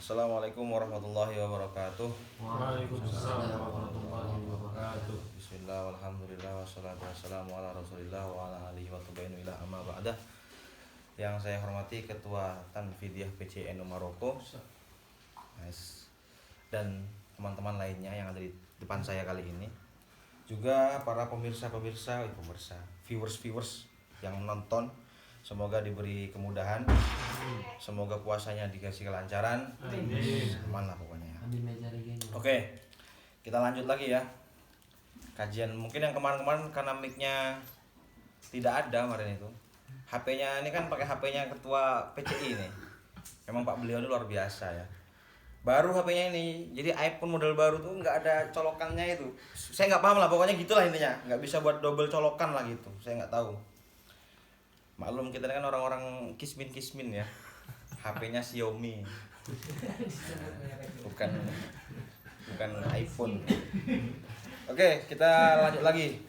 Assalamualaikum warahmatullahi wabarakatuh. Waalaikumsalam warahmatullahi wabarakatuh. Bismillah, walhamdulillah, wassalatu wassalamu ala rasulillah wa ala alihi wa tabainu ila amma ba'dah. Yang saya hormati Ketua Tanfidiyah PCNU Maroko, dan teman-teman lainnya yang ada di depan saya kali ini. Juga para pemirsa, viewers yang menonton. Semoga diberi kemudahan. Semoga puasanya dikasih kelancaran. Aman lah pokoknya. Oke, kita lanjut lagi ya. Kajian mungkin yang kemarin-kemarin karena mic-nya tidak ada kemarin itu. HP-nya ini kan pakai HP-nya ketua PCI ini. Memang Pak beliau ini luar biasa ya. Baru HP-nya ini, jadi iPhone model baru tuh nggak ada colokannya itu. Saya nggak paham lah, pokoknya gitulah intinya. Nggak bisa buat double colokan lah gitu. Saya nggak tahu. Maklum kita kan orang-orang kismin ya. HP-nya Xiaomi. Bukan iPhone. Oke, kita lanjut lagi.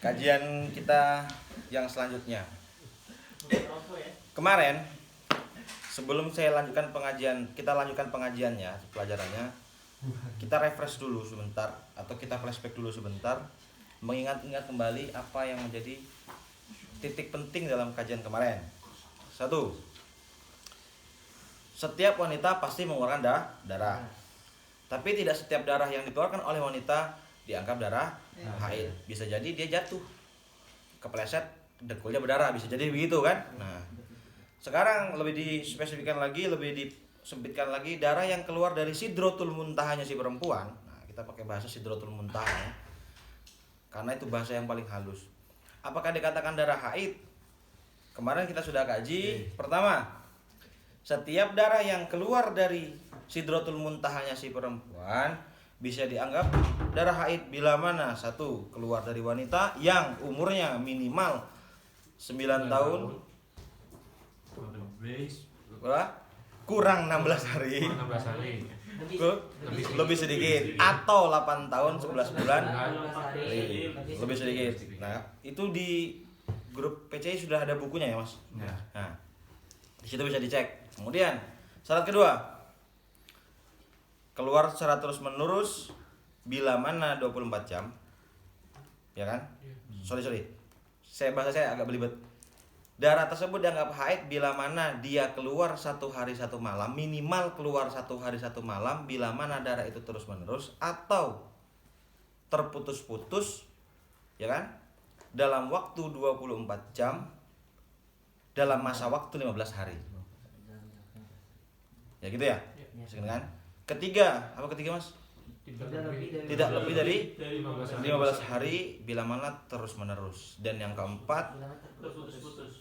Kajian kita yang selanjutnya. Kemarin sebelum saya lanjutkan pengajiannya, pelajarannya, kita refresh dulu sebentar atau kita flashback dulu sebentar, mengingat-ingat kembali apa yang menjadi titik penting dalam kajian kemarin. 1. Setiap wanita pasti mengeluarkan darah. Tapi tidak setiap darah yang dikeluarkan oleh wanita dianggap darah haid. Bisa jadi dia jatuh, kepleset, dengkulnya berdarah, bisa jadi begitu kan? Nah, sekarang lebih dispesifikkan lagi, lebih disempitkan lagi, darah yang keluar dari sidratul muntahanya si perempuan. Nah, kita pakai bahasa sidratul muntahanya karena itu bahasa yang paling halus. Apakah dikatakan darah haid? Kemarin kita sudah kaji. Pertama, setiap darah yang keluar dari sidratul muntahanya si perempuan bisa dianggap darah haid bila mana 1. Keluar dari wanita yang umurnya minimal 9 tahun kurang 16 hari. Lebih sedikit atau 8 tahun 11 bulan lebih sedikit. Nah, itu di grup PCI sudah ada bukunya ya, Mas. Nah, di situ bisa dicek. Kemudian syarat kedua, keluar secara terus menerus bila mana 24 jam. Ya kan? Sorry. Bahasa saya agak belibet. Darah tersebut dianggap haid bila mana dia keluar 1 hari 1 malam, minimal keluar 1 hari 1 malam bila mana darah itu terus menerus atau terputus-putus, ya kan? Dalam waktu 24 jam dalam masa waktu 15 hari. Ya gitu ya? Kan? Ketiga, apa ketiga, Mas? Tidak lebih dari 15 hari bila mana terus menerus. Dan yang keempat,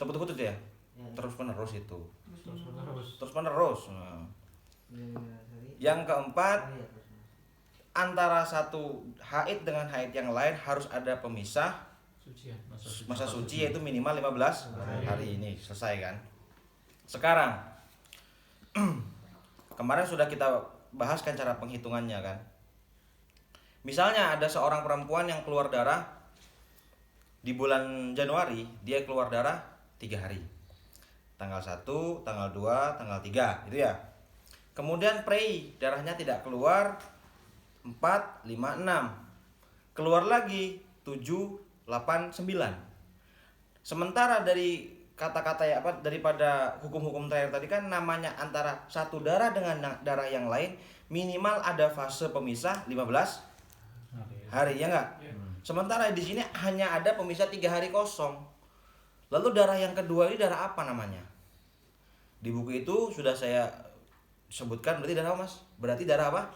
terputus-putus ya? Terus menerus itu. Terus menerus. Nah. Yang keempat, antara satu haid dengan haid yang lain harus ada pemisah masa suci, yaitu minimal 15 hari. Ini selesai kan? Sekarang kemarin sudah kita bahaskan cara penghitungannya kan. Misalnya ada seorang perempuan yang keluar darah di bulan Januari, dia keluar darah 3 hari. Tanggal 1, tanggal 2, tanggal 3, gitu ya. Kemudian darahnya tidak keluar 4, 5, 6. Keluar lagi 7, 8, 9. Sementara dari kata-kata daripada hukum-hukum terakhir tadi kan namanya antara satu darah dengan darah yang lain minimal ada fase pemisah 15 hari, ya enggak? Sementara di sini hanya ada pemisah 3 hari kosong. Lalu darah yang kedua ini darah apa namanya? Di buku itu sudah saya sebutkan, berarti darah apa, Mas? Berarti darah apa?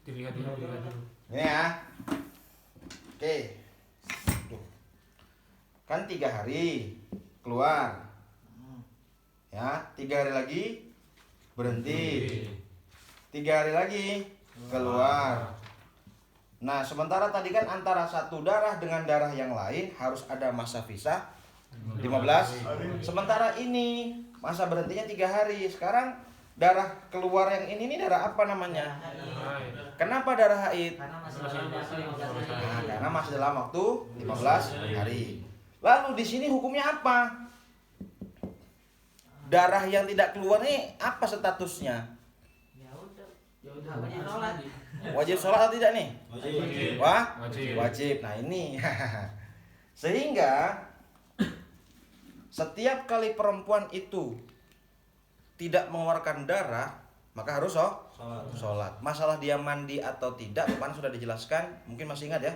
Dilihat dulu. Ini ya. Oke. Tuh. Kan 3 hari keluar. Ya, 3 hari lagi berhenti. 3 hari lagi keluar. Nah, sementara tadi kan antara satu darah dengan darah yang lain harus ada masa pisah 15. Sementara ini masa berhentinya 3 hari. Sekarang darah keluar yang ini darah apa namanya? Kenapa darah haid? Karena masih dalam waktu 15 hari. Lalu di sini hukumnya apa? darah yang tidak keluar nih apa statusnya? Ya udah wajib sholat. Wajib sholat atau tidak nih? Wajib. Wah, Wajib. wajib. Nah ini, sehingga setiap kali perempuan itu tidak mengeluarkan darah, maka harus sholat. Masalah dia mandi atau tidak, kemarin sudah dijelaskan, mungkin masih ingat ya.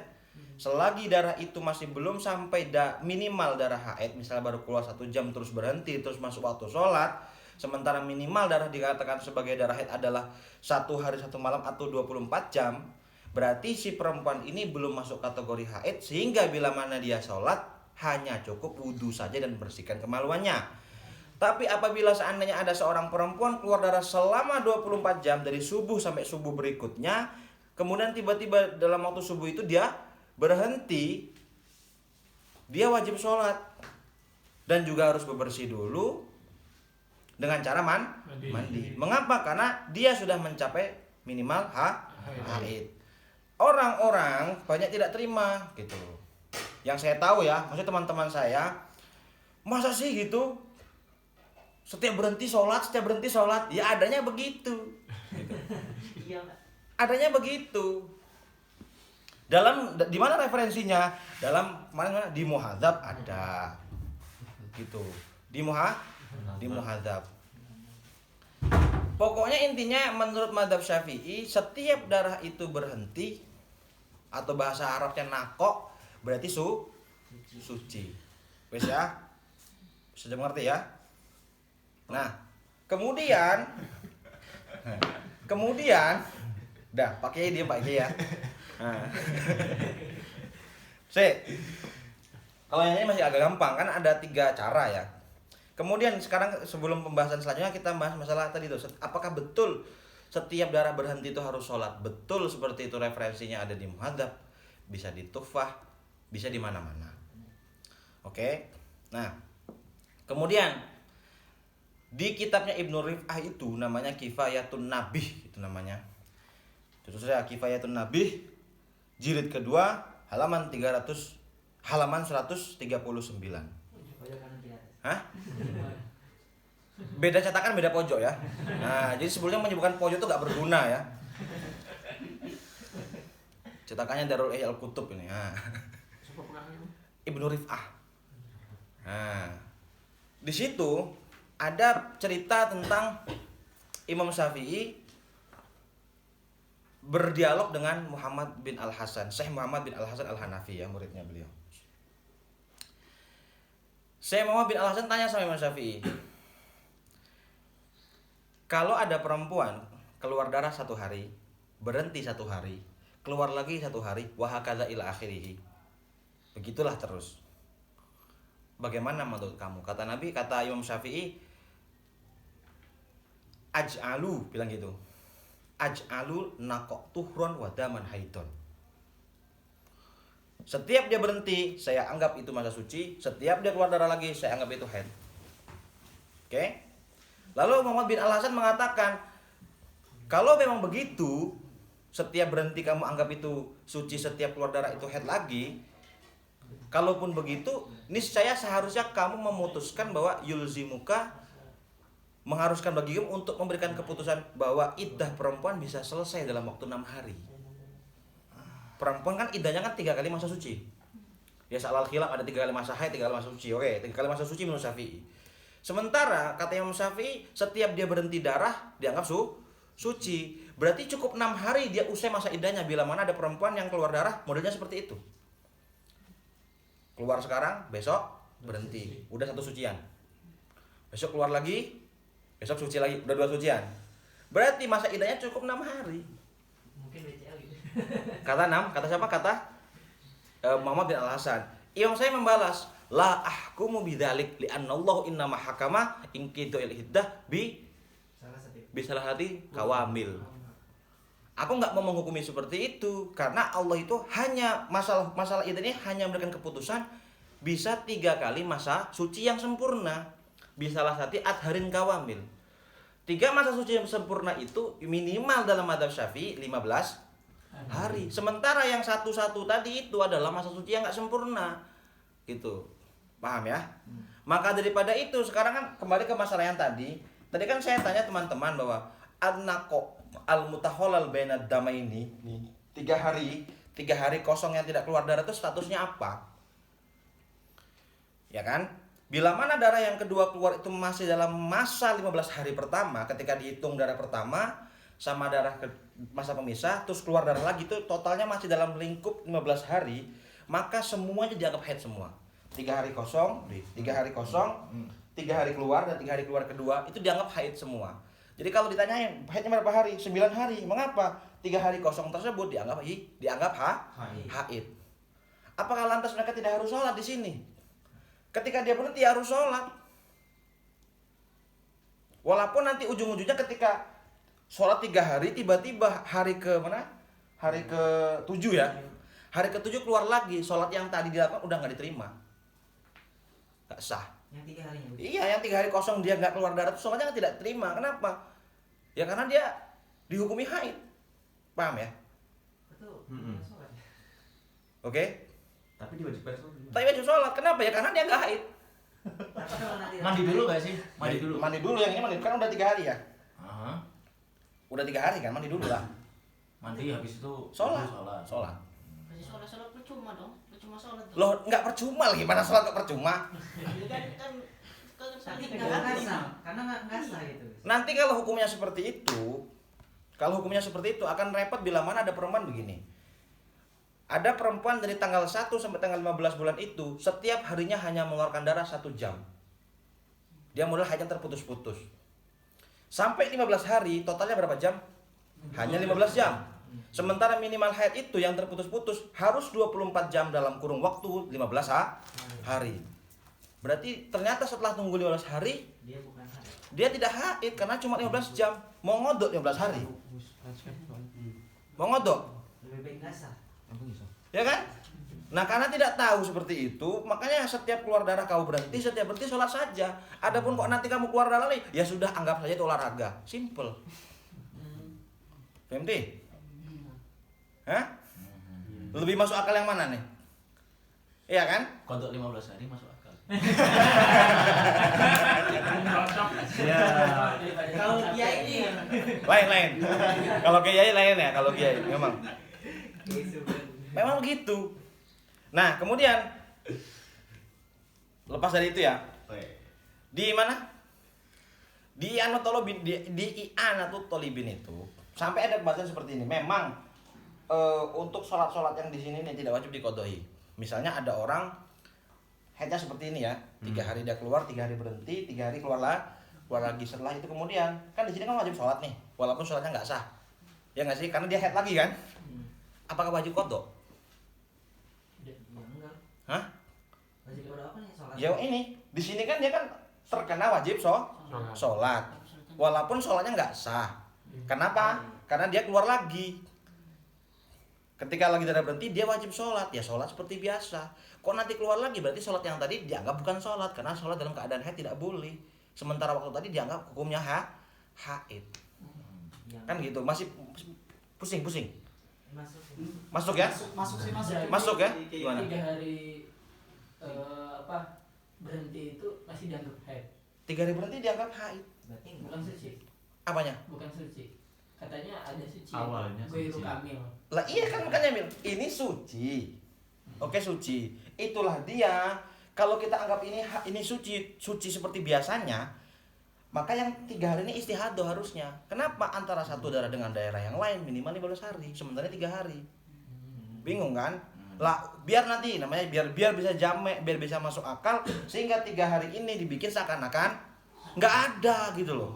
Selagi darah itu masih belum sampai minimal darah haid, misalnya baru keluar 1 jam terus berhenti, terus masuk waktu sholat, sementara minimal darah dikatakan sebagai darah haid adalah 1 hari 1 malam atau 24 jam, berarti si perempuan ini belum masuk kategori haid, sehingga bila mana dia sholat hanya cukup wudhu saja dan bersihkan kemaluannya. Tapi apabila seandainya ada seorang perempuan keluar darah selama 24 jam dari subuh sampai subuh berikutnya, kemudian tiba-tiba dalam waktu subuh itu dia berhenti, dia wajib sholat dan juga harus bebersih dulu dengan cara mandi. Mengapa? Karena dia sudah mencapai minimal haid. Orang-orang banyak tidak terima gitu. Yang saya tahu ya, maksudnya teman-teman saya, masa sih gitu? Setiap berhenti sholat, ya adanya begitu. Iya, Pak. Adanya begitu. Di mana referensinya? Dalam mana di Muhadzab ada. Gitu. Di Muhadzab. Pokoknya intinya menurut mazhab Syafi'i, setiap darah itu berhenti atau bahasa Arabnya nakok, berarti suci. Wes ya? Sudah mengerti ya? Nah, kemudian dah pakai dia Pak Kiai ya. Nah. Kalau yang ini masih agak gampang kan, ada 3 cara ya. Kemudian sekarang sebelum pembahasan selanjutnya kita bahas masalah tadi tuh, apakah betul setiap darah berhenti itu harus sholat? Betul seperti itu, referensinya ada di Muhadzab, bisa di Tuhfah, bisa di mana-mana. Oke. Nah, kemudian di kitabnya Ibnu Rif'ah itu namanya Kifayatun Nabih, itu namanya. Terus saya Kifayatun Nabih jilid kedua halaman 139. Hah? Beda cetakan, beda pojok ya. Nah, jadi sebelumnya menyebutkan pojok itu gak berguna ya. Cetakannya Darul Ihya Al-Kutub ini. Nah. Ibnu Rif'ah. Nah, di situ ada cerita tentang Imam Syafi'i berdialog dengan Muhammad bin Al-Hasan, Syekh Muhammad bin Al-Hasan Al-Hanafi ya, muridnya beliau. Syekh Muhammad bin Al-Hasan tanya sama Imam Syafi'i, kalau ada perempuan keluar darah 1 hari, berhenti 1 hari, keluar lagi 1 hari, wahakadza ila akhirih, begitulah terus, bagaimana menurut kamu? Kata Nabi, kata Imam Syafi'i, aj'alu, bilang gitu, aj'alu naqo tuhron wadaman haidon. Setiap dia berhenti, saya anggap itu masa suci. Setiap dia keluar darah lagi, saya anggap itu haid. Oke? Lalu Muhammad bin Al-Hasan mengatakan, kalau memang begitu, setiap berhenti kamu anggap itu suci, setiap keluar darah itu haid lagi. Kalaupun begitu, niscaya seharusnya kamu memutuskan bahwa yulzimuka, mengharuskan bagi kamu untuk memberikan keputusan bahwa iddah perempuan bisa selesai dalam waktu 6 hari. Perempuan kan iddahnya kan 3 kali masa suci. Ya salal khilaf ada 3 kali masa haid, 3 kali masa suci. Oke, 3 kali masa suci menurut Syafi'i. Sementara kata Imam Syafi'i, setiap dia berhenti darah dianggap suci. Berarti cukup 6 hari dia usai masa iddahnya. Bila mana ada perempuan yang keluar darah modelnya seperti itu. Keluar sekarang, besok berhenti. Udah 1 sucian. Besok keluar lagi, besok suci lagi, udah 2 sucian. Berarti masa iddahnya cukup 6 hari. Mungkin BCL gitu. Kata siapa? Kata Muhammad bin Al-Hasan. Imam saya membalas, la ahkumu bidzalik li anna Allah inna ma hakama in qidul hiddah salah hati kawamil. Aku enggak mau menghukumi seperti itu karena Allah itu hanya masalah ini hanya memberikan keputusan bisa 3 kali masa suci yang sempurna. Bisalah hati adharin kawamil. 3 masa suci yang sempurna itu minimal dalam mazhab Syafi'i 15 hari. Sementara yang 1 tadi itu adalah masa suci yang enggak sempurna. Gitu. Paham ya? Maka daripada itu sekarang kan kembali ke masalah yang tadi. Tadi kan saya tanya teman-teman bahwa an-naqo al-mutaholal bainad dama ini 3 hari kosong yang tidak keluar darah itu statusnya apa? Ya kan? Bila mana darah yang kedua keluar itu masih dalam masa 15 hari pertama, ketika dihitung darah pertama sama darah masa pemisah terus keluar darah lagi itu totalnya masih dalam lingkup 15 hari, maka semuanya dianggap haid semua. 3 hari kosong, 3 hari kosong, 3 hari keluar dan 3 hari keluar kedua itu dianggap haid semua. Jadi kalau ditanyain haidnya berapa hari? 9 hari. Mengapa? 3 hari kosong tersebut dianggap haid. Apakah lantas mereka tidak harus sholat di sini? Ketika dia berhenti harus sholat. Walaupun nanti ujung-ujungnya ketika sholat 3 hari tiba-tiba hari ke mana? Hari ke-7 ya. Hari ke-7 keluar lagi, sholat yang tadi dilakukan udah nggak diterima. Nggak sah. Yang 3 harinya. Iya, yang 3 hari kosong dia nggak keluar darah, sholatnya kan tidak terima. Kenapa? Ya karena dia dihukumi haid. Paham ya? Betul. Sholat. Oke? Tapi diwajibkan sholat. Tapi wajib sholat. Kenapa? Ya karena dia nggak haid. Tapi kalau nanti Mandi dulu gak sih? Mandi dulu. Mandi dulu, yang ini mandi kan udah 3 hari ya. Aha. Udah 3 hari kan, mandi dulu lah. Mandi habis itu Sholat. Sholat. masih sholat percuma dong. Percuma sholat. tuh. Loh, nggak percuma lagi. Mana sholat nggak percuma? kan Tapi tiga nggak hari. sah, karena nggak sah itu. Nanti kalau hukumnya seperti itu, akan repot bila mana ada perempuan begini. Ada perempuan dari tanggal 1 sampai tanggal 15 bulan itu, setiap harinya hanya mengeluarkan darah 1 jam. Dia modal haidnya terputus-putus. Sampai 15 hari, totalnya berapa jam? Hanya 15 jam. Sementara minimal haid itu yang terputus-putus harus 24 jam dalam kurung waktu 15 hari. Berarti ternyata setelah tunggu 15 hari, Dia bukan haid. dia tidak haid karena cuma 15 jam. Mau ngodok 15 hari. Mau ngodok. Lebih baik nggak sah. Ya kan? Nah, karena tidak tahu seperti itu, makanya setiap keluar darah kau berhenti, setiap berhenti sholat saja. Adapun kok nanti kamu keluar darah nih, ya sudah anggap saja itu olahraga. Simple. PMT? Hah? Lebih masuk akal yang mana nih? Iya kan? Kodok 15 hari masuk akal. Ya. Kalau dia ini Lain. Kalau kiai lain ya, kalau kiai memang begitu. Nah, kemudian lepas dari itu ya, di mana? Di Anatolibin, di Anatolibin itu sampai ada pembahasan seperti ini. Memang untuk sholat-sholat yang di sini nih tidak wajib dikodoi. Misalnya ada orang haidnya seperti ini ya, 3 hari dia keluar, 3 hari berhenti, 3 hari keluar lagi. Setelah itu kemudian kan di sini kan wajib sholat nih, walaupun sholatnya nggak sah, ya nggak sih? Karena dia haid lagi kan. Apakah wajib kodok? ya enggak. Hah? Wajib pada apa nih sholat? Ya ini di sini kan dia kan terkena wajib sholat, walaupun sholatnya nggak sah. Kenapa? Karena dia keluar lagi. Ketika lagi darah berhenti dia wajib sholat, ya sholat seperti biasa. Kok nanti keluar lagi berarti sholat yang tadi dianggap bukan sholat, karena sholat dalam keadaan haid tidak boleh. Sementara waktu tadi dianggap hukumnya haid. Kan gitu, masih pusing. Masuk. Masuk ya? Masuk sih masuk. Masuk ya? Gimana? 3 hari berhenti itu masih dianggap haid, 3 hari berhenti dianggap haid. Berarti bukan suci. Apanya? Bukan suci. Katanya ada suci. Awalnya Ghairu suci. kamil. Lah iya kan makanya Mil, ini suci. Oke suci. Itulah dia. Kalau kita anggap ini suci seperti biasanya, maka yang 3 hari ini istihadah harusnya. Kenapa antara satu daerah dengan daerah yang lain minimal 15 hari, sementara 3 hari? Bingung kan? Lah biar nanti namanya biar bisa jamek, biar bisa masuk akal sehingga 3 hari ini dibikin seakan-akan nggak ada gitu loh.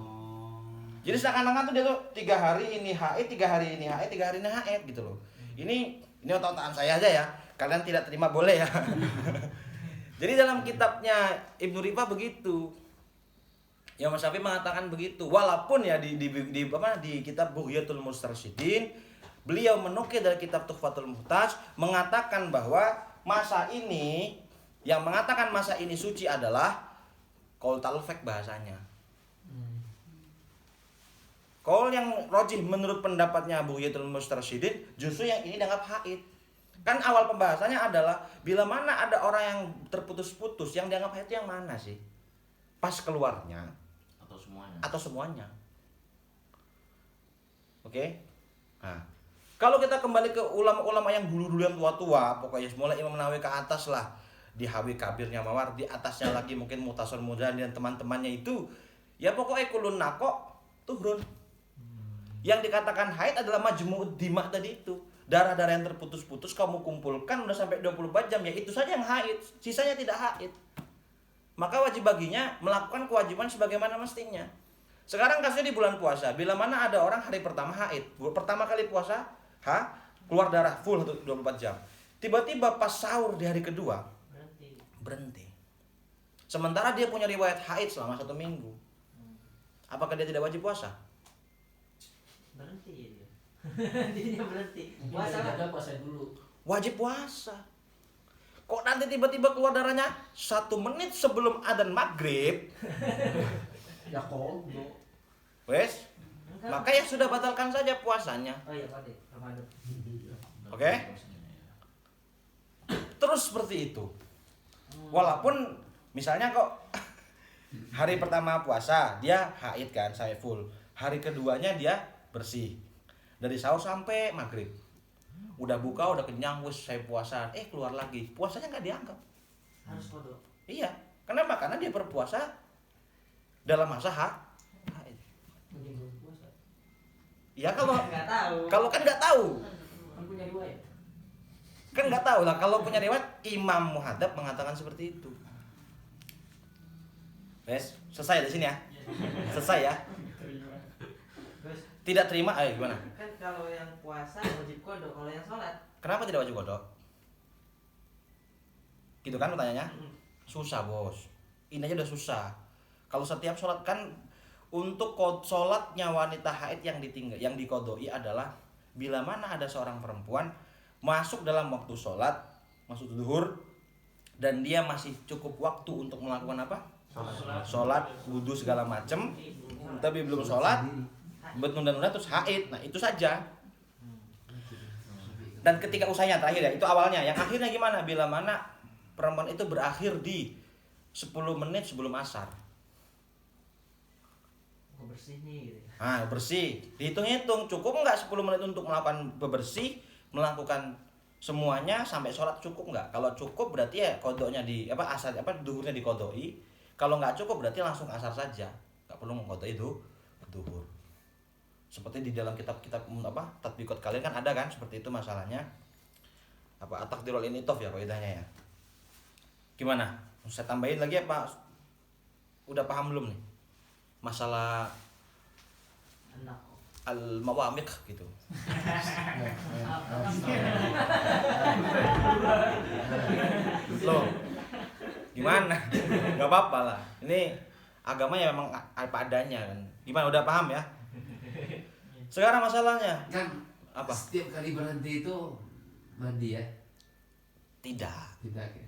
Jadi seakan-akan tuh dia tuh 3 hari ini haid, 3 hari ini haid, 3 hari ini haid gitu loh. Ini otak-otakan saya aja ya. Kalian tidak terima boleh ya. Jadi dalam kitabnya Ibnu Rifah begitu. Ya Mas Syafi'i mengatakan begitu. Walaupun ya di kitab Bughyatul Mustarsyidin beliau menukil dari kitab Tuhfatul Muhtaj mengatakan bahwa masa ini yang mengatakan masa ini suci adalah qaul talfek bahasanya. Qaul yang rajih menurut pendapatnya Bughyatul Mustarsyidin justru yang ini dianggap haid. Kan awal pembahasannya adalah bila mana ada orang yang terputus-putus, yang dianggap haid itu yang mana sih? Pas keluarnya Atau semuanya. atau semuanya? Oke? Nah, kalau kita kembali ke ulama-ulama yang dulu-dulu yang tua-tua, pokoknya mulai Imam Nawawi ke atas lah, di Hawi Kabirnya Mawar, di atasnya lagi mungkin Mutasar Mudhan dan teman-temannya itu, ya pokoknya kulun nako turun. Yang dikatakan haid adalah majmu'ud dima tadi itu. Darah-darah yang terputus-putus kamu kumpulkan udah sampai 24 jam, ya itu saja yang haid, sisanya tidak haid. Maka wajib baginya melakukan kewajiban sebagaimana mestinya. Sekarang kasusnya di bulan puasa, bila mana ada orang hari pertama haid, pertama kali puasa, keluar darah full 24 jam. Tiba-tiba pas sahur di hari kedua, berhenti. Sementara dia punya riwayat haid selama 1 minggu. Apakah dia tidak wajib puasa? Berhenti ya dia. Dia berhenti. Puasa Puasa ada puasa dulu. Wajib puasa. Kok nanti tiba-tiba keluar darahnya 1 menit sebelum adzan maghrib? Ya kodo. Wes, maka ya sudah batalkan saja puasanya. Oh iya, Pak. Ramadan. Oke? Terus seperti itu. Walaupun misalnya kok hari pertama puasa dia haid kan, saya full. Hari keduanya dia bersih. Dari sahur sampai maghrib. Udah buka, udah kenyang, wes saya puasa. Keluar lagi. Puasanya nggak dianggap. Harus kodok. Iya. Kenapa? Karena dia berpuasa dalam masa haid. Mungkin belum puasa. Ya kalau Nggak tahu. kan nggak tahu. Kan punya riwayat. Kan nggak tahu lah. Kalau punya riwayat Imam Muhadzab mengatakan seperti itu. Wes, selesai di sini ya. Selesai ya. Terus Tidak terima, gimana? kan kalau yang puasa wajib kodok, kalau yang sholat Kenapa tidak wajib kodok? Gitu kan pertanyaannya? Susah bos. Ini aja udah susah. Kalau setiap sholat kan untuk sholatnya wanita haid yang ditinggal, yang dikodoi adalah bila mana ada seorang perempuan masuk dalam waktu sholat, masuk zuhur, dan dia masih cukup waktu untuk melakukan apa? Sholat, wudhu segala macem, tapi belum sholat, nunda-nunda terus haid. Nah itu saja. Dan ketika usahanya terakhir ya, itu awalnya. Yang akhirnya gimana? Bila mana perempuan itu berakhir di 10 menit sebelum asar. mau bersih nih gitu. Nah, bersih. Dihitung-hitung cukup nggak 10 menit untuk melakukan bebersih, melakukan semuanya sampai sholat cukup nggak? Kalau cukup berarti ya kodoknya asar duhurnya dikodoi. Kalau nggak cukup berarti langsung asar saja. Nggak perlu mengkodoi itu duhur. Seperti di dalam kitab-kitab tatbikot kalian kan ada kan seperti itu masalahnya. At-taqdirul initof ya kaidahnya ya. Gimana? Saya tambahin lagi apa? Udah paham belum nih? Masalah Enak. al-mawamik gitu. Loh. Gimana? Gak apa-apa lah. Ini agama ya memang apa adanya kan. Gimana udah paham ya? Sekarang masalahnya Kan apa? setiap kali berhenti itu mandi ya? Tidak. Tidak ya?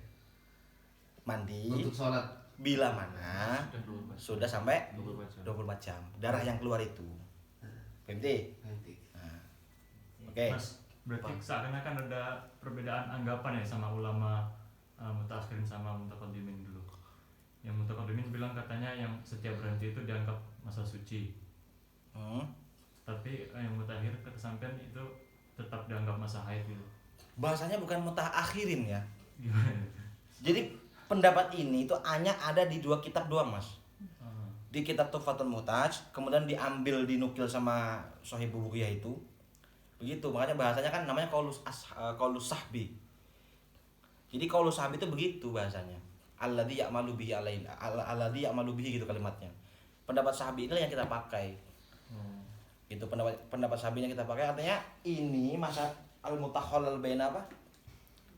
Mandi Untuk sholat. bila mana sudah sampai 24 jam. Darah yang keluar itu. PMT. Nanti. Nah. Oke. Mas, berarti seakan-akan ada perbedaan anggapan ya sama ulama mutaakhirin sama mutaqaddimin dulu. Yang mutaqaddimin bilang katanya yang setiap berhenti itu dianggap masa suci. Tapi yang mutakhir kesampaian itu tetap dianggap masa haid gitu. Bahasanya bukan mutaakhirin ya. Gimana? Jadi pendapat ini itu hanya ada di 2 kitab doang, Mas. Ah, Di kitab Tuhfatul Muhtaj, kemudian diambil dinukil sama Shahibul Bughiyah itu. Begitu, makanya bahasanya kan namanya qaulus sahbi. Jadi qaulus sahbi itu begitu bahasanya. Alladzi ya'malu bihi alaina, alladzi ya'malu bihi gitu kalimatnya. Pendapat sahabi inilah yang kita pakai. Itu pendapat sahabinya kita pakai, artinya ini masa al-mutakhallal baina apa?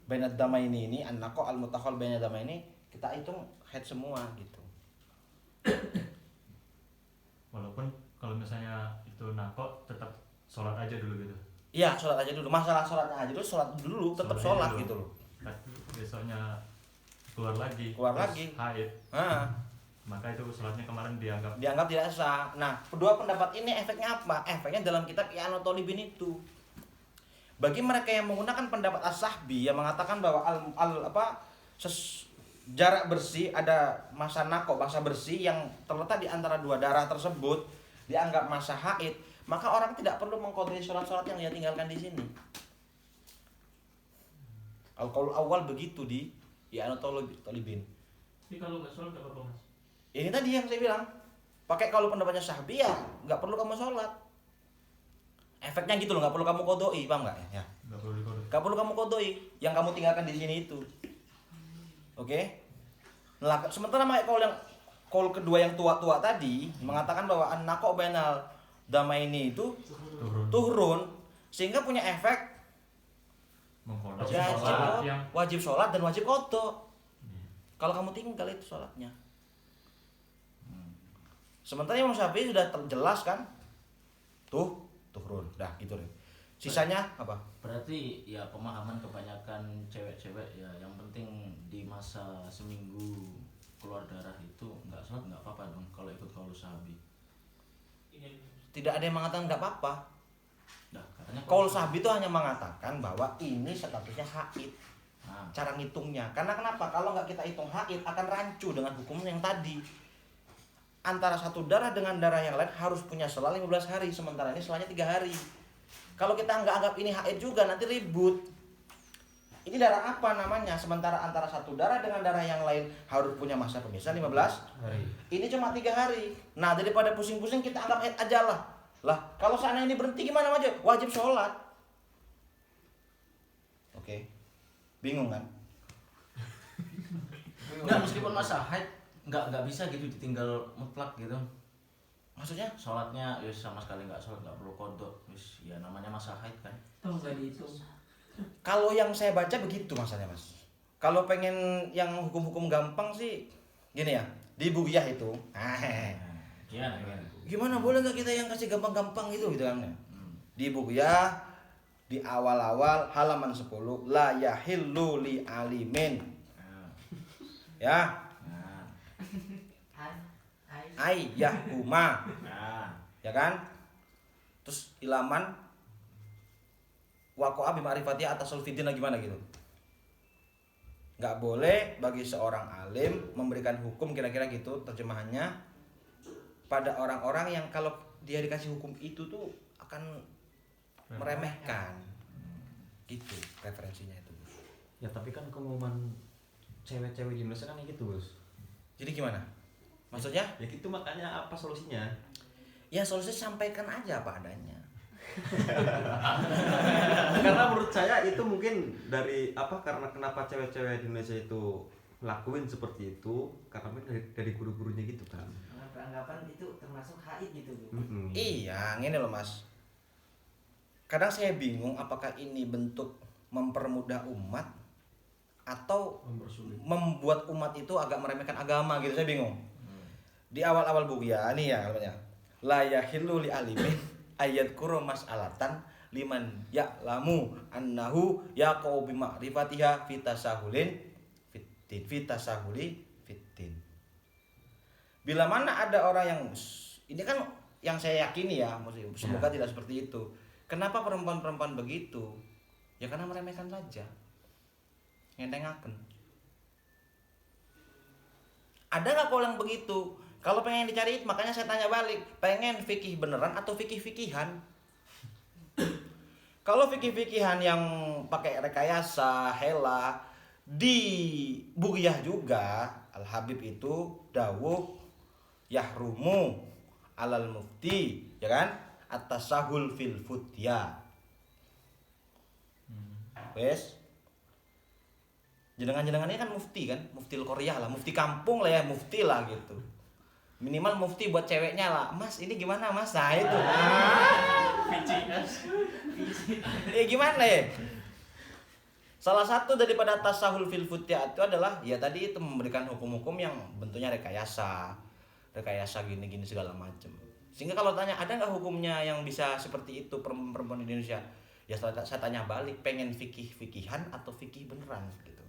Baina damaini ini, an-naqa al-mutakhallal baina damaini kita hitung haid semua gitu. Walaupun kalau misalnya itu nako tetap sholat aja dulu gitu. Iya, sholat aja dulu. Masalah sholatnya aja dulu, sholat dulu, tetap Sholat sholat dulu. gitu loh. Tapi besoknya keluar lagi. Keluar terus lagi. haid. Nah, Maka itu sholatnya kemarin dianggap tidak sah. Nah, kedua pendapat ini efeknya apa? Efeknya dalam kitab I'anatul Talibin itu. Bagi mereka yang menggunakan pendapat as-sahbi yang mengatakan bahwa jarak bersih, ada masa nako, masa bersih yang terletak di antara dua darah tersebut dianggap masa haid, maka orang tidak perlu mengqadhi sholat-sholat yang dia tinggalkan di sini. Al-qaul awal begitu di I'anatul Talibin. Tapi kalau nggak sholat nggak apa-apa mas. Ini tadi yang saya bilang, pakai kalau pendapatnya Syafi'i ya nggak perlu kamu sholat. Efeknya gitu loh, nggak perlu kamu qadhi, paham nggak ya? Nggak perlu dikodok. Nggak perlu kamu qadhi, yang kamu tinggalkan di sini itu. Oke? Nah, sementara kalau kedua yang tua-tua tadi mengatakan bahwa an-naqo bainal damaini itu turun sehingga punya efek Mengkodok wajib, yang wajib sholat dan wajib qadha. Kalau kamu tinggal itu sholatnya. Sementara Imam Syafi'i sudah terjelas kan? Turun. Dah gitu deh. Sisanya apa? Berarti ya pemahaman kebanyakan cewek-cewek ya yang penting di masa seminggu keluar darah itu nggak sholat nggak apa-apa dong kalau ikut qaul Syafi'i. Tidak ada yang mengatakan nggak apa-apa. Nah, katanya Qaul Syafi'i itu hanya mengatakan bahwa ini statusnya haid. Nah, Cara ngitungnya. Karena kenapa? Kalau nggak kita hitung haid akan rancu dengan hukum yang tadi. Antara satu darah dengan darah yang lain harus punya selah 15 hari, sementara ini selanya 3 hari. Kalau kita nggak anggap ini haid juga nanti ribut. Ini darah apa namanya? Sementara antara satu darah dengan darah yang lain harus punya masa pemisah 15 Hari. Ini cuma 3 hari. Nah, daripada pusing-pusing kita anggap haid aja lah. Lah, kalau sana ini berhenti gimana aja? Wajib sholat. Oke. Bingung kan? nggak meskipun masa haid nggak bisa gitu ditinggal mutlak gitu. Maksudnya? Sholatnya ya sama sekali nggak sholat nggak perlu kodok. Ya namanya masa haid kan. Tahu nggak dihitung? Kalau yang saya baca begitu masalahnya, Mas. Kalau pengen yang hukum-hukum gampang sih gini ya, di Bughiyah itu. Gimana? Gimana boleh nggak kita yang kasih gampang-gampang gitu kan? Di Bughiyah di awal-awal halaman 10 la yahillu li alimin. Ya, Nah, ayyahuma. nah, Ya kan? Terus ilaman waqa'a bi ma'rifati atas sulfidin gimana gitu. Nggak boleh bagi seorang alim memberikan hukum kira-kira gitu terjemahannya pada orang-orang yang kalau dia dikasih hukum itu tuh akan meremehkan. Gitu referensinya itu. Ya tapi kan keumuman cewek-cewek di Indonesia kan kayak gitu bos. Jadi gimana? Maksudnya? Ya gitu makanya apa solusinya? Ya solusinya sampaikan aja apa adanya. Karena menurut saya itu mungkin dari apa karena kenapa cewek-cewek di Indonesia itu lakuin seperti itu karena mungkin dari guru-gurunya gitu kan. Beranggapan itu termasuk haid gitu Bu. Iya, ini loh Mas. Kadang saya bingung apakah ini bentuk mempermudah umat atau membuat umat itu agak meremehkan agama gitu, saya bingung. Di awal-awal Bughiyah nih ya namanya. La yahillu li alimin ayat kuro mas'alatan liman ya'lamu annahu yaqau bi ma'rifatiha fitasahulin fitasahuli fitin. Bila mana ada orang yang ini kan yang saya yakini ya, semoga tidak seperti itu. Kenapa perempuan-perempuan begitu? Ya karena meremehkan saja. Ngentengaken. Ada nggak kalau yang begitu? Kalau pengen dicari, makanya saya tanya balik, pengen fikih beneran atau fikih-fikihan? Kalau fikih-fikihan yang pakai rekayasa, hela, di Bughiyah juga, Al-Habib itu dawuh yahrumu alal mufti, ya kan? At-tasahul fil futya. Wes. Jenengan-jenengan ini kan mufti kan? Mufti Korea lah, mufti kampung lah ya, mufti lah gitu. Minimal mufti buat ceweknya lah. Mas, ini gimana Mas? Nah itu. Gimana ya? Salah satu daripada tasahul fil futya itu adalah ya tadi itu memberikan hukum-hukum yang bentuknya rekayasa. Rekayasa gini-gini segala macam. Sehingga kalau tanya ada nggak hukumnya yang bisa seperti itu perempuan di Indonesia? Ya saya tanya balik, pengen fikih-fikihan atau fikih beneran gitu.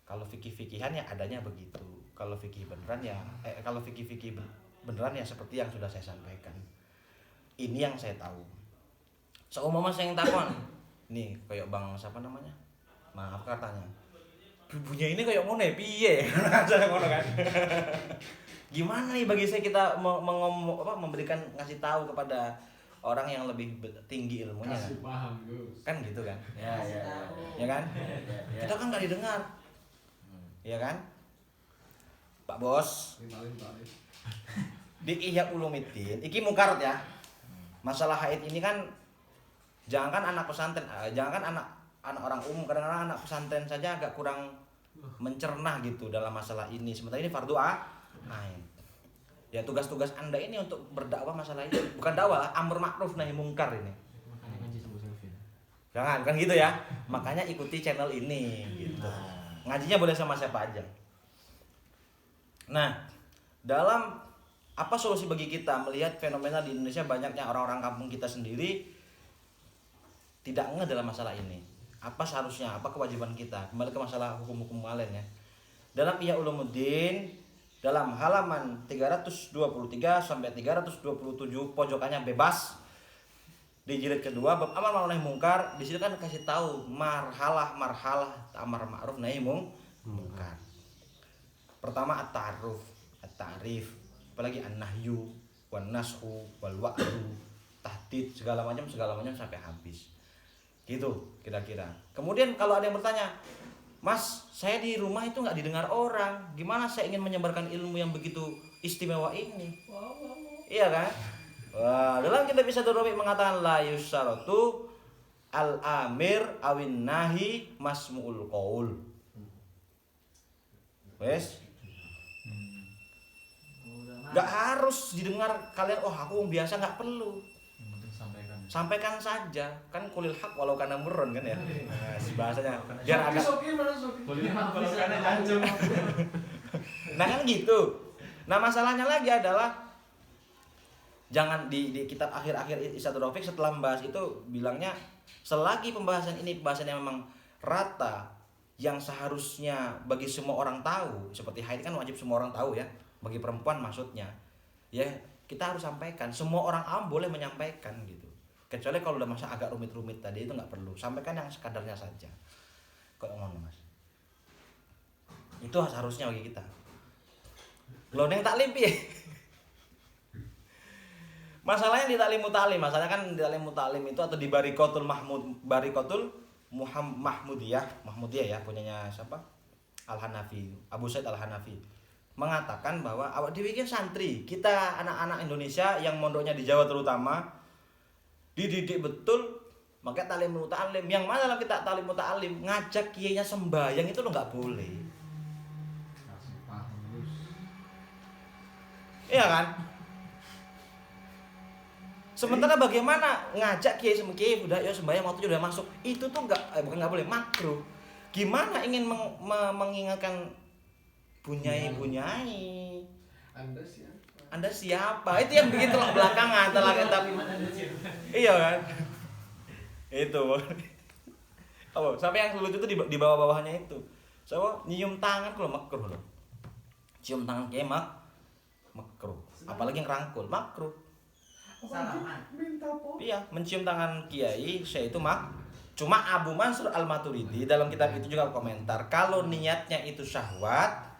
Kalau fikih-fikihan ya adanya begitu. Kalau fikih beneran ya kalau fikih-fikih beneran ya seperti yang sudah saya sampaikan. Ini yang saya tahu. Seumpama saya yang takon, Nih kayak bang siapa namanya, maaf katanya bubunya ini kayak ngono ya piye saya ngono kan. Gimana nih bagi saya kita memberikan ngasih tahu kepada orang yang lebih tinggi ilmunya kan? Paham Gus. Kan gitu kan Ya, ya kan ya. kita kan nggak didengar ya kan Pak Bos. Di Ihya Ulumuddin iki mungkarat ya. Masalah haid ini kan jangankan anak pesantren, jangankan anak orang umum, kadang-kadang anak pesantren saja agak kurang mencerna gitu dalam masalah ini. Sementara ini fardu ain. Ya tugas-tugas Anda ini untuk berdakwah masalah ini. Bukan dakwah, amr ma'ruf nahi mungkar ini. Makanya ngaji sama Selvin. Jangan kan gitu ya. Makanya ikuti channel ini gitu. Ngajinya boleh sama siapa aja. Nah, dalam apa solusi bagi kita melihat fenomena di Indonesia banyaknya orang-orang kampung kita sendiri tidak ngeh dalam masalah ini? Apa seharusnya, apa kewajiban kita? Kembali ke masalah hukum-hukum kalian ya. Dalam Ihya Ulumuddin dalam halaman 323 sampai 327 pojokannya bebas di jilid kedua bab amar ma'ruf nahi mungkar, di situ kan kasih tahu marhalah amar ma'ruf nahi mungkar. Pertama at-ta'rif, apalagi an-nahyu, wan nashu, wal wa'du, tahdid, segala macam sampai habis. Gitu kira-kira. Kemudian kalau ada yang bertanya, Mas, saya di rumah itu nggak didengar orang, gimana saya ingin menyebarkan ilmu yang begitu istimewa ini? Iya kan? Wah, dalam kitab Irsyadur Rafiq mengatakan la yusyaratu al-amir awin nahi masmu'ul qaul. Wes? Nggak harus didengar kalian, oh aku biasa, nggak perlu. Yang penting sampaikan. Sampaikan saja, kan kulil haq walau kana murron kan ya. Nah, bahasanya biar agak nah kan gitu. Nah masalahnya lagi adalah jangan di kitab akhir-akhir Irsyadur Rafiq setelah membahas itu bilangnya selagi pembahasan ini pembahasan yang memang rata yang seharusnya bagi semua orang tahu, seperti haid kan wajib semua orang tahu ya, bagi perempuan maksudnya ya kita harus sampaikan, semua orang awam boleh menyampaikan gitu, kecuali kalau udah masa agak rumit-rumit tadi itu nggak perlu, sampaikan yang sekadarnya saja kok ngono Mas, itu seharusnya bagi kita. Lo neng taklim piye? Masalahnya di taklim mutalim, masalahnya kan di taklim mutalim itu atau di barikotul Mahmudiyah ya, punyanya siapa? Al-Hanafi, Abu Said Al-Hanafi mengatakan bahwa awak dhewe iki santri, kita anak-anak Indonesia yang mondoknya di Jawa terutama dididik betul, makanya taklim mutalim. Yang mana dalam kita taklim mutalim ngajak kiainya sembahyang itu lo nggak boleh. Iya kan? Sementara bagaimana ngajak kiai udah ya sembahyang waktu udah masuk, itu tuh bukan nggak boleh, makruh. Gimana ingin mengingatkan bunyai? Anda siapa? Itu yang bikin telak belakangan, tapi iya kan? Itu. Oh, sampai yang lucu itu di bawah-bawahnya itu. So, nyium tangan kalau makruh loh. Cium tangan kiai makruh. Apalagi yang rangkul, makruh. Salaman. Iya, mencium tangan kiai saya itu cuma Abu Mansur Al-Maturidi dalam kitab itu juga komentar kalau niatnya itu syahwat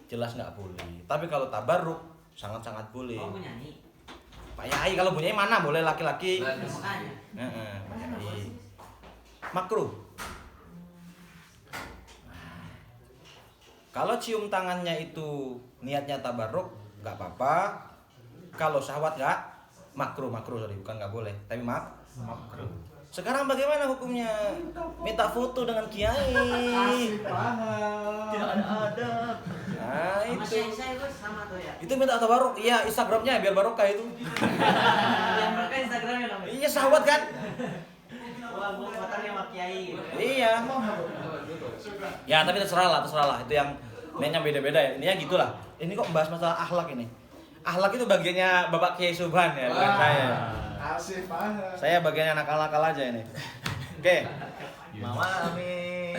jelas nggak boleh. Tapi kalau tabarruk sangat-sangat boleh. Oh menyanyi. Pak Yai kalau punya mana boleh laki-laki. Makanya. Pak Yai. Makruh. Kalau cium tangannya itu niatnya tabarruk nggak apa-apa. Kalau syahwat nggak makruh sorry, bukan nggak boleh, tapi makruh. Sekarang bagaimana hukumnya? Minta foto dengan kiai. Tidak ada adab. Nah Sama itu. saya sama tuh ya. Itu minta tabarruk. Iya, Instagramnya biar barokah itu. Yang mereka Instagramnya dong. Iya syahwat kan? Wah, gua fotonya sama kiai gitu. Iya. Ya tapi terserah lah. Itu yang niatnya beda-beda ya. Ini ya gitulah. Ini kok membahas masalah akhlak ini. Akhlak itu bagiannya Bapak Kiai Subhan ya, bukan saya. Asif paham. Saya bagiannya nakal-nakal aja ini. Oke. Mama amin.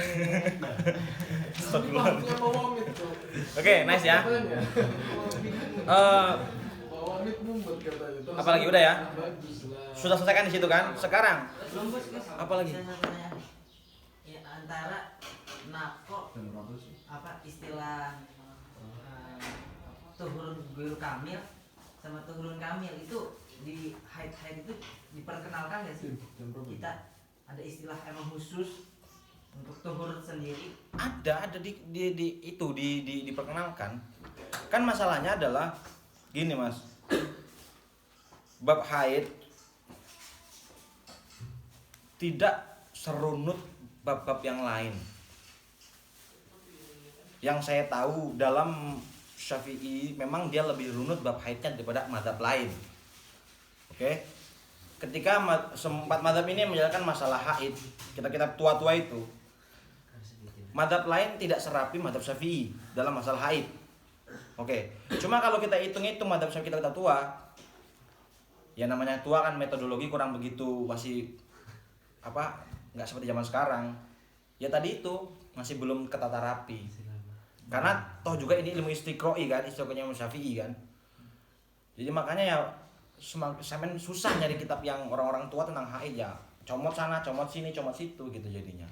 Oke, nice ya. Amit mumet katanya. Terus Apalagi udah ya? Bagus lah. Sudah selesai kan di situ kan? Sekarang Belum bos, Gus. Apa lagi? Saya mau tanya. Ya, antara nako apa istilah tuhurun guru kamil sama tuhurun kamil itu di haid itu diperkenalkan nggak sih? Kita ada istilah emang khusus untuk tuhur sendiri. ada diperkenalkan. Kan masalahnya adalah gini Mas. Bab haid tidak serunut bab-bab yang lain. Yang saya tahu dalam Syafi'i memang dia lebih runut bab haidnya daripada mazhab lain. Oke. Ketika sempat mazhab ini menjalankan masalah haid, kita tua-tua itu, mazhab lain tidak serapi mazhab Syafi'i dalam masalah haid. Oke. Cuma kalau kita hitung-hitung mazhab Syafi'i kita tua, ya namanya tua kan metodologi kurang begitu masih nggak seperti zaman sekarang. Ya tadi itu masih belum ketata rapi. Karena toh juga ini ilmu istiqro'i kan, istiqro'nya Imam Syafi'i kan. Jadi makanya ya semen susah nyari kitab yang orang-orang tua tentang haid ya. Comot sana, comot sini, comot situ gitu jadinya.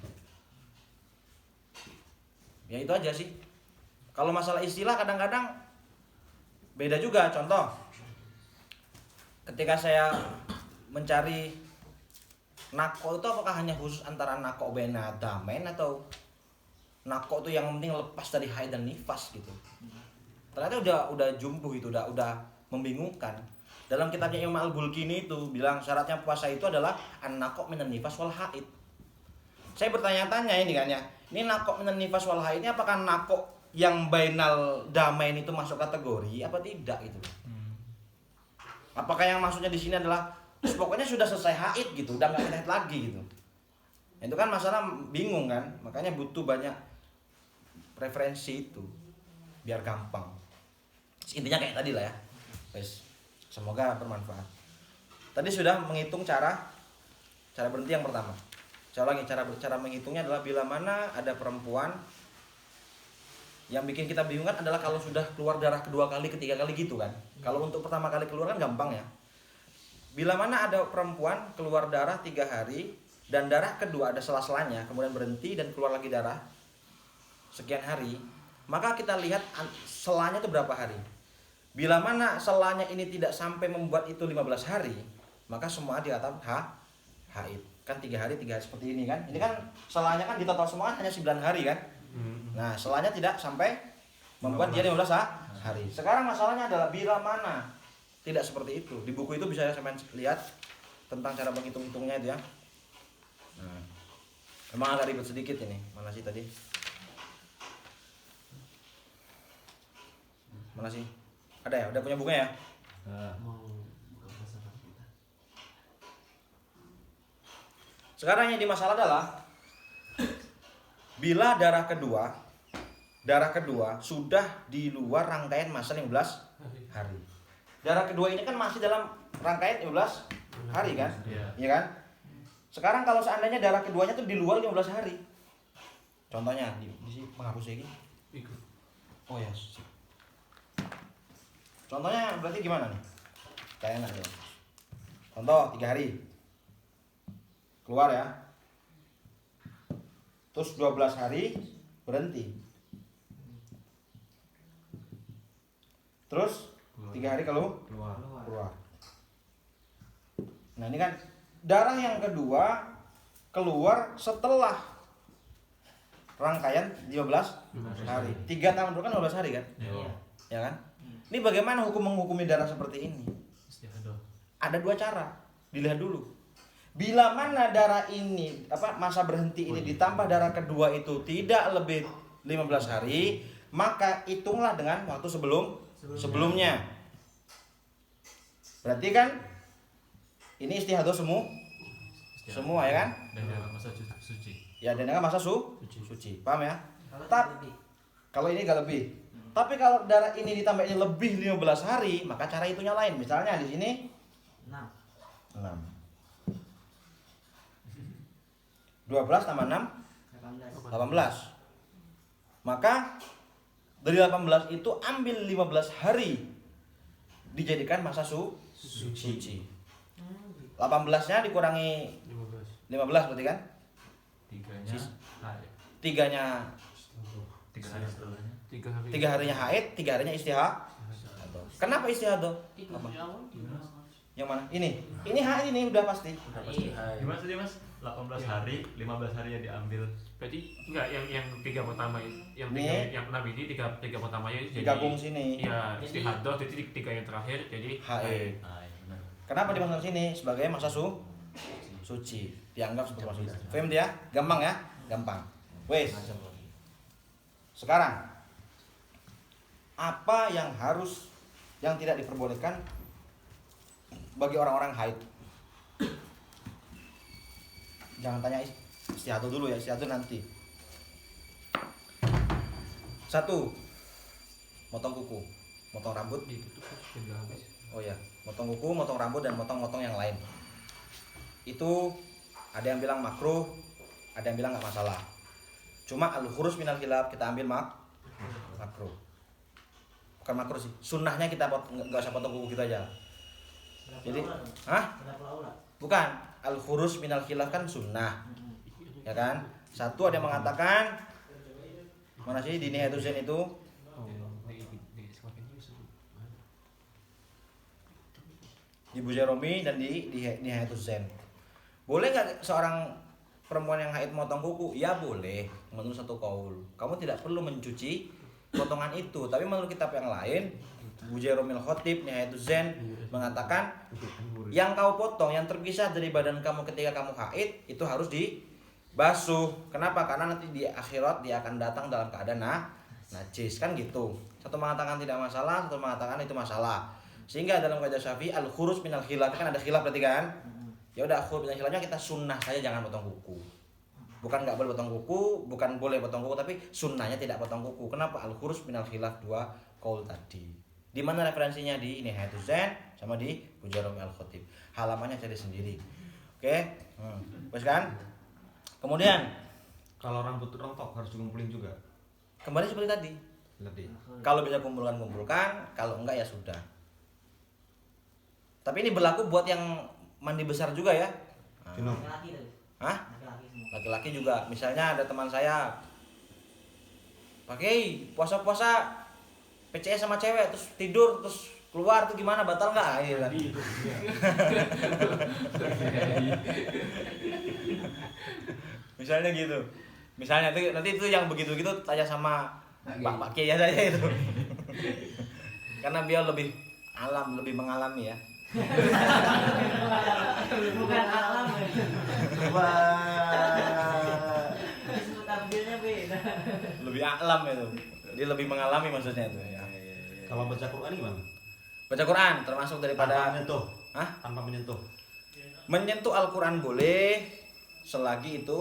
Ya itu aja sih. Kalau masalah istilah kadang-kadang beda juga. Contoh, ketika saya mencari nako itu apakah hanya khusus antara nako bena damen atau nako itu yang penting lepas dari haid dan nifas gitu. Ternyata udah jumbuh itu, udah membingungkan. Dalam kitabnya Imam Al-Bulkini itu bilang syaratnya puasa itu adalah an-nako minan nifas wal haid. Saya bertanya-tanya ini kan ya. Ini nako minan nifas wal haid ini apakah nako yang bainal damain itu masuk kategori apa tidak gitu. Apakah yang maksudnya di sini adalah pokoknya sudah selesai haid gitu, udah nggak haid lagi gitu. Itu kan masalah bingung kan, makanya butuh banyak referensi itu biar gampang. Intinya kayak tadi lah ya. Wes, semoga bermanfaat. Tadi sudah menghitung cara berhenti yang pertama. Saya lagi cara menghitungnya adalah bila mana ada perempuan yang bikin kita bingung kan adalah kalau sudah keluar darah kedua kali, ketiga kali gitu kan. Kalau untuk pertama kali keluar kan gampang ya. Bila mana ada perempuan keluar darah 3 hari dan darah kedua ada sela-selanya, kemudian berhenti dan keluar lagi darah sekian hari, maka kita lihat selanya itu berapa hari. Bila mana selanya ini tidak sampai membuat itu 15 hari, maka semua dikatakan haid. Kan 3 hari seperti ini kan. Ini kan selanya kan di total semua hanya 9 hari kan. Nah, selanya tidak sampai membuat dia 15 hari. Sekarang masalahnya adalah bila mana tidak seperti itu. Di buku itu bisa saya lihat tentang cara menghitung-hitungnya itu ya. Nah, memang agak ribet sedikit ini. Mana sih tadi? Mana sih? Ada ya? Udah punya bukunya ya? Sekarang yang di masalah adalah bila darah kedua sudah di luar rangkaian masa 15 hari. Darah kedua ini kan masih dalam rangkaian 15 hari kan? Iya kan? Sekarang kalau seandainya darah keduanya tuh di luar 15 hari. Contohnya di sini penghapus lagi. Oh ya. Contohnya berarti gimana nih? Kayak enak ya. Contoh 3 hari. Keluar ya. Terus 12 hari berhenti. Terus 3 hari kalau keluar. Nah, ini kan darah yang kedua keluar setelah rangkaian 15 hari. 3 tambah 2 kan 15 hari kan? Iya. Ya kan? Ini bagaimana hukum menghukumi darah seperti ini? Ada 2 cara. Dilihat dulu. Bila mana darah ini masa berhenti ini ditambah darah kedua itu tidak lebih 15 hari, maka hitunglah dengan waktu sebelumnya. Berarti kan ini istihadah semua ya kan? Dan dalam masa suci. Ya, dan dengan masa suci. Paham ya? Tapi Kalau ini gak lebih. Tapi kalau darah ini ditambahnya lebih 15 hari, maka cara itunya lain. Misalnya di sini 6. 12 tambah 6 18. Maka dari 18 itu ambil 15 hari dijadikan masa suci. 18-nya dikurangi 15 berarti kan? Tiganya haid. Tiganya 3 hari setelahnya. 3 harinya haid, 3 harinya istihadah. Kenapa istihadah? Apa? Yang mana? Ini haid ini udah pasti. Udah pasti haid. Gimana tadi Mas? 18 hari, 15 hari yang diambil. Berarti enggak yang 3 pertama yang Nih. yang 6 ini 3 pertamanya jadi Digabung sini. iya istihadah, jadi 3 yang terakhir jadi Haid. Haid, benar. Kenapa dimasukkan sini sebagai masa suci? Dianggap sebagai masa suci. Paham dia? Gampang ya? Gampang. Wes. Sekarang apa yang tidak diperbolehkan bagi orang-orang haid? Jangan tanya istihadah dulu ya, istihadah nanti. 1. Motong kuku, motong rambut. Oh ya, motong kuku, motong rambut dan motong-motong yang lain. Itu ada yang bilang makruh, ada yang bilang nggak masalah. Cuma al-khurus minal khilaf kita ambil makruh. Bukan makruh sih, sunnahnya kita nggak usah potong kuku kita aja. Jadi, bukan al-khurus minal khilaf kan sunnah, ya kan? Satu ada yang mengatakan mana sih di Nihayatul Zain itu di Bujaromi dan di Nihayatul Zain. Boleh nggak seorang perempuan yang haid motong kuku? Ya boleh, menurut satu kaul. Kamu tidak perlu mencuci potongan itu. Tapi menurut kitab yang lain, Bujairomil Khotib, Nihayatul Zain mengatakan yang kau potong, yang terpisah dari badan kamu ketika kamu haid itu harus dibasuh. Kenapa? Karena nanti di akhirat dia akan datang dalam keadaan najis, kan gitu. Satu mengatakan tidak masalah, satu mengatakan itu masalah. Sehingga dalam kaidah Syafi'i al-khurus minal khilaf, kan ada khilaf berarti kan? Ya udah khurus minal khilafnya kita sunnah saja, jangan potong kuku. Bukan nggak boleh potong kuku, bukan boleh potong kuku, tapi sunnahnya tidak potong kuku. Kenapa? Al-khurus minal khilaf, 2 qaul tadi. Di mana referensinya? Di Nihayatul Zain sama di Bujarom al-Khotib. Halamannya cari sendiri. Oke? Bagus kan? Kemudian Kalau rambut rontok harus dikumpulin juga. kembali seperti tadi. Kalau bisa kumpulkan, kalau enggak ya sudah. Tapi ini berlaku buat yang mandi besar juga ya. Junub. Laki-laki tuh. Hah? Laki-laki semua. Laki-laki juga. Misalnya ada teman saya pakai puasa-puasa PCS sama cewek terus tidur terus keluar tuh gimana, batal nggak? Iya kan? Misalnya gitu. Misalnya nanti itu yang begitu-gitu tanya sama Pak Kiai aja itu. Karena dia lebih lebih mengalami ya. Bukan alam. Wah. Disebut tampilnya beda. Lebih alam itu. Dia lebih mengalami maksudnya itu ya. Kalau baca Quran gimana? Baca Quran termasuk Tanpa daripada menyentuh. Hah? Tanpa menyentuh. Menyentuh Al-Quran boleh selagi itu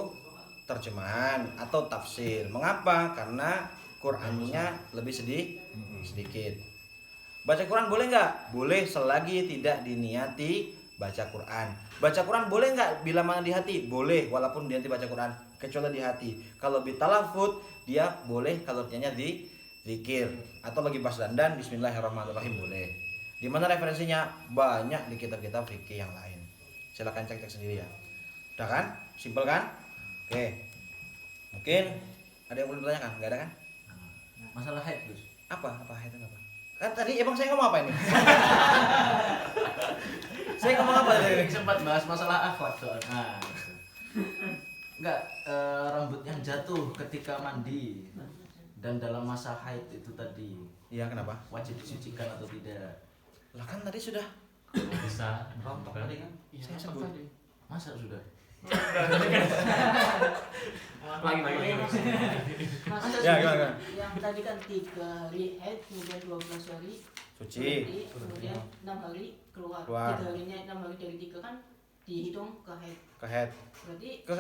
terjemahan atau tafsir. Mengapa? Karena Qurannya lebih sedikit. Baca Quran boleh nggak? Boleh selagi tidak diniati baca Quran. Baca Quran boleh nggak bila mana di hati? Boleh walaupun diniati baca Quran, kecuali di hati. Kalau bitalafut dia boleh kalau artinya di zikir atau lagi pas dandan bismillahirrahmanirrahim boleh. Di mana referensinya? Banyak di kitab-kitab fikih yang lain. Silakan cek sendiri ya. Udah kan? Simpel kan? Oke. Mungkin ada yang perlu ditanyakan? Enggak ada kan? Masalah haid, Gus. Apa haid itu apa? Kan tadi emang saya ngomong apa ini? Saya ngomong apa tadi? Sempat bahas masalah akhlak soalnya. Nah, enggak, rambut yang jatuh ketika mandi dan dalam masa haid itu tadi Iya, kenapa? wajib disucikan atau tidak? Lah kan tadi sudah Bisa Rontok kan? tadi kan. saya sebut. Masa sudah? lagi Ya, gimana? Yang tadi kan 3 hari haid, kemudian 12 hari Suci. berarti, kemudian 6 hari keluar. Keluar. 3 harinya 6 hari dari 3 kan dihitung ke haid. Ke head. Berarti Ke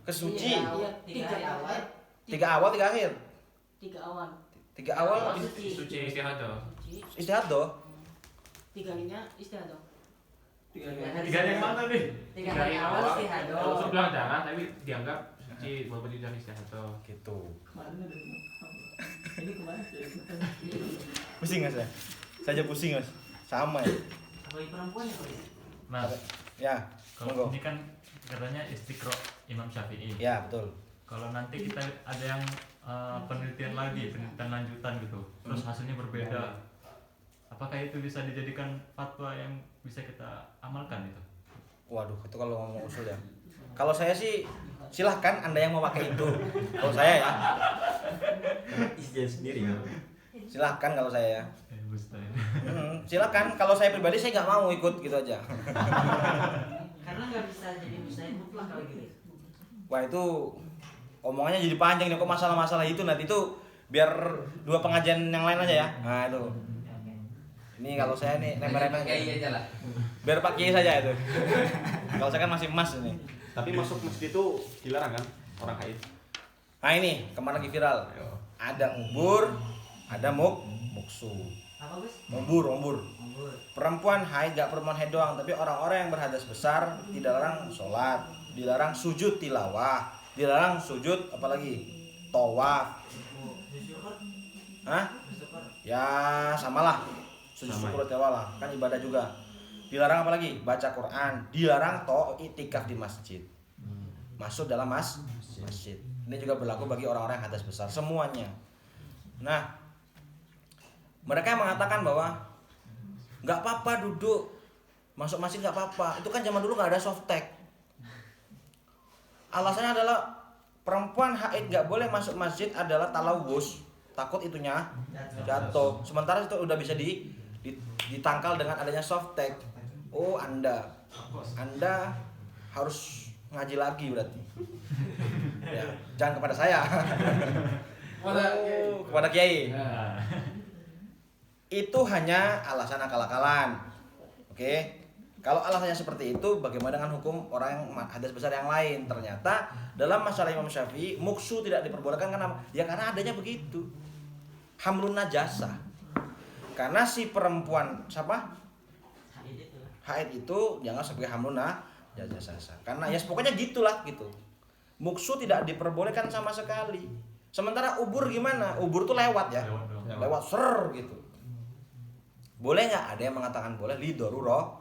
suci. Iya, iya, 3 awal, 3 awal, 3 akhir. 3 awal. 3 awal suci istihadah. Suci. istirahat doh. 3 harinya istihadah. 3 yang mana nih? 3 hari awal istihadah. Sebelah darah tapi dianggap suci walaupun tidak istihadah. Gitu. Ini kemarin Pusing Mas ya? Saya aja pusing Mas. Sama ya. Apalagi perempuan ya Pak ya? Mas, Ya, kalau monggo. ini kan katanya istiqro Imam Syafi'i. Ya, betul. Kalau nanti kita ada yang penelitian lagi, penelitian lanjutan gitu, terus hasilnya berbeda, apakah itu bisa dijadikan fatwa yang bisa kita amalkan itu? Waduh, itu kalau ngomong usul ya. Kalau saya sih silahkan Anda yang mau pakai itu. Kalau saya ya, Izin sendiri kan. silahkan kalau saya ya. Ustaz. Silahkan. Kalau saya pribadi saya nggak mau ikut gitu aja. Karena nggak bisa jadi mustahil mutlak kalau gitu. Wah itu omongannya jadi panjang nih kok masalah-masalah itu nanti itu biar 2 pengajian yang lain aja ya. Nah itu. Ini kalau saya nih remeh-remeh Kiai aja lah. biar Pak Kiai saja itu. Kalau saya kan masih emas ini. Tapi masuk masjid itu dilarang kan orang haid. Nah ini kemarin lagi viral. Ayo. Ada ubur, ada muksu. Apa Gus? Umbur. Umbur. Perempuan haid gak perempuan haid doang, tapi orang-orang yang berhadas besar dilarang sholat, dilarang sujud tilawah, dilarang sujud apalagi tawaf. Syukur. Hah? Syukur. Ya samalah. Sujud Sama syukur tilawah lah, kan ibadah juga. Dilarang apalagi? Baca Quran, dilarang i'tikaf di masjid. Masuk dalam masjid. Ini juga berlaku bagi orang-orang yang hadas besar semuanya. Nah, mereka yang mengatakan bahwa nggak apa-apa duduk masuk masjid nggak apa-apa. Itu kan zaman dulu nggak ada softtek. Alasannya adalah perempuan haid nggak boleh masuk masjid adalah talawus, takut itunya jatuh. Sementara itu udah bisa ditangkal dengan adanya softtek. Oh Anda harus ngaji lagi berarti. Ya, jangan kepada saya. Kepada Kiai. Itu hanya alasan akal-akalan. Oke. Kalau alasannya seperti itu, bagaimana dengan hukum orang yang hadas besar yang lain? Ternyata dalam masalah Imam Syafi'i, muksu tidak diperbolehkan karena karena adanya begitu. Hamlun najasa. Karena si perempuan siapa? Haid itu jangan sebagai hamlun najasa. Karena ya pokoknya gitulah gitu. Muksu tidak diperbolehkan sama sekali. Sementara ubur gimana? Ubur tuh lewat ya. Lewat ser gitu. Boleh nggak? Ada yang mengatakan boleh li daruroh.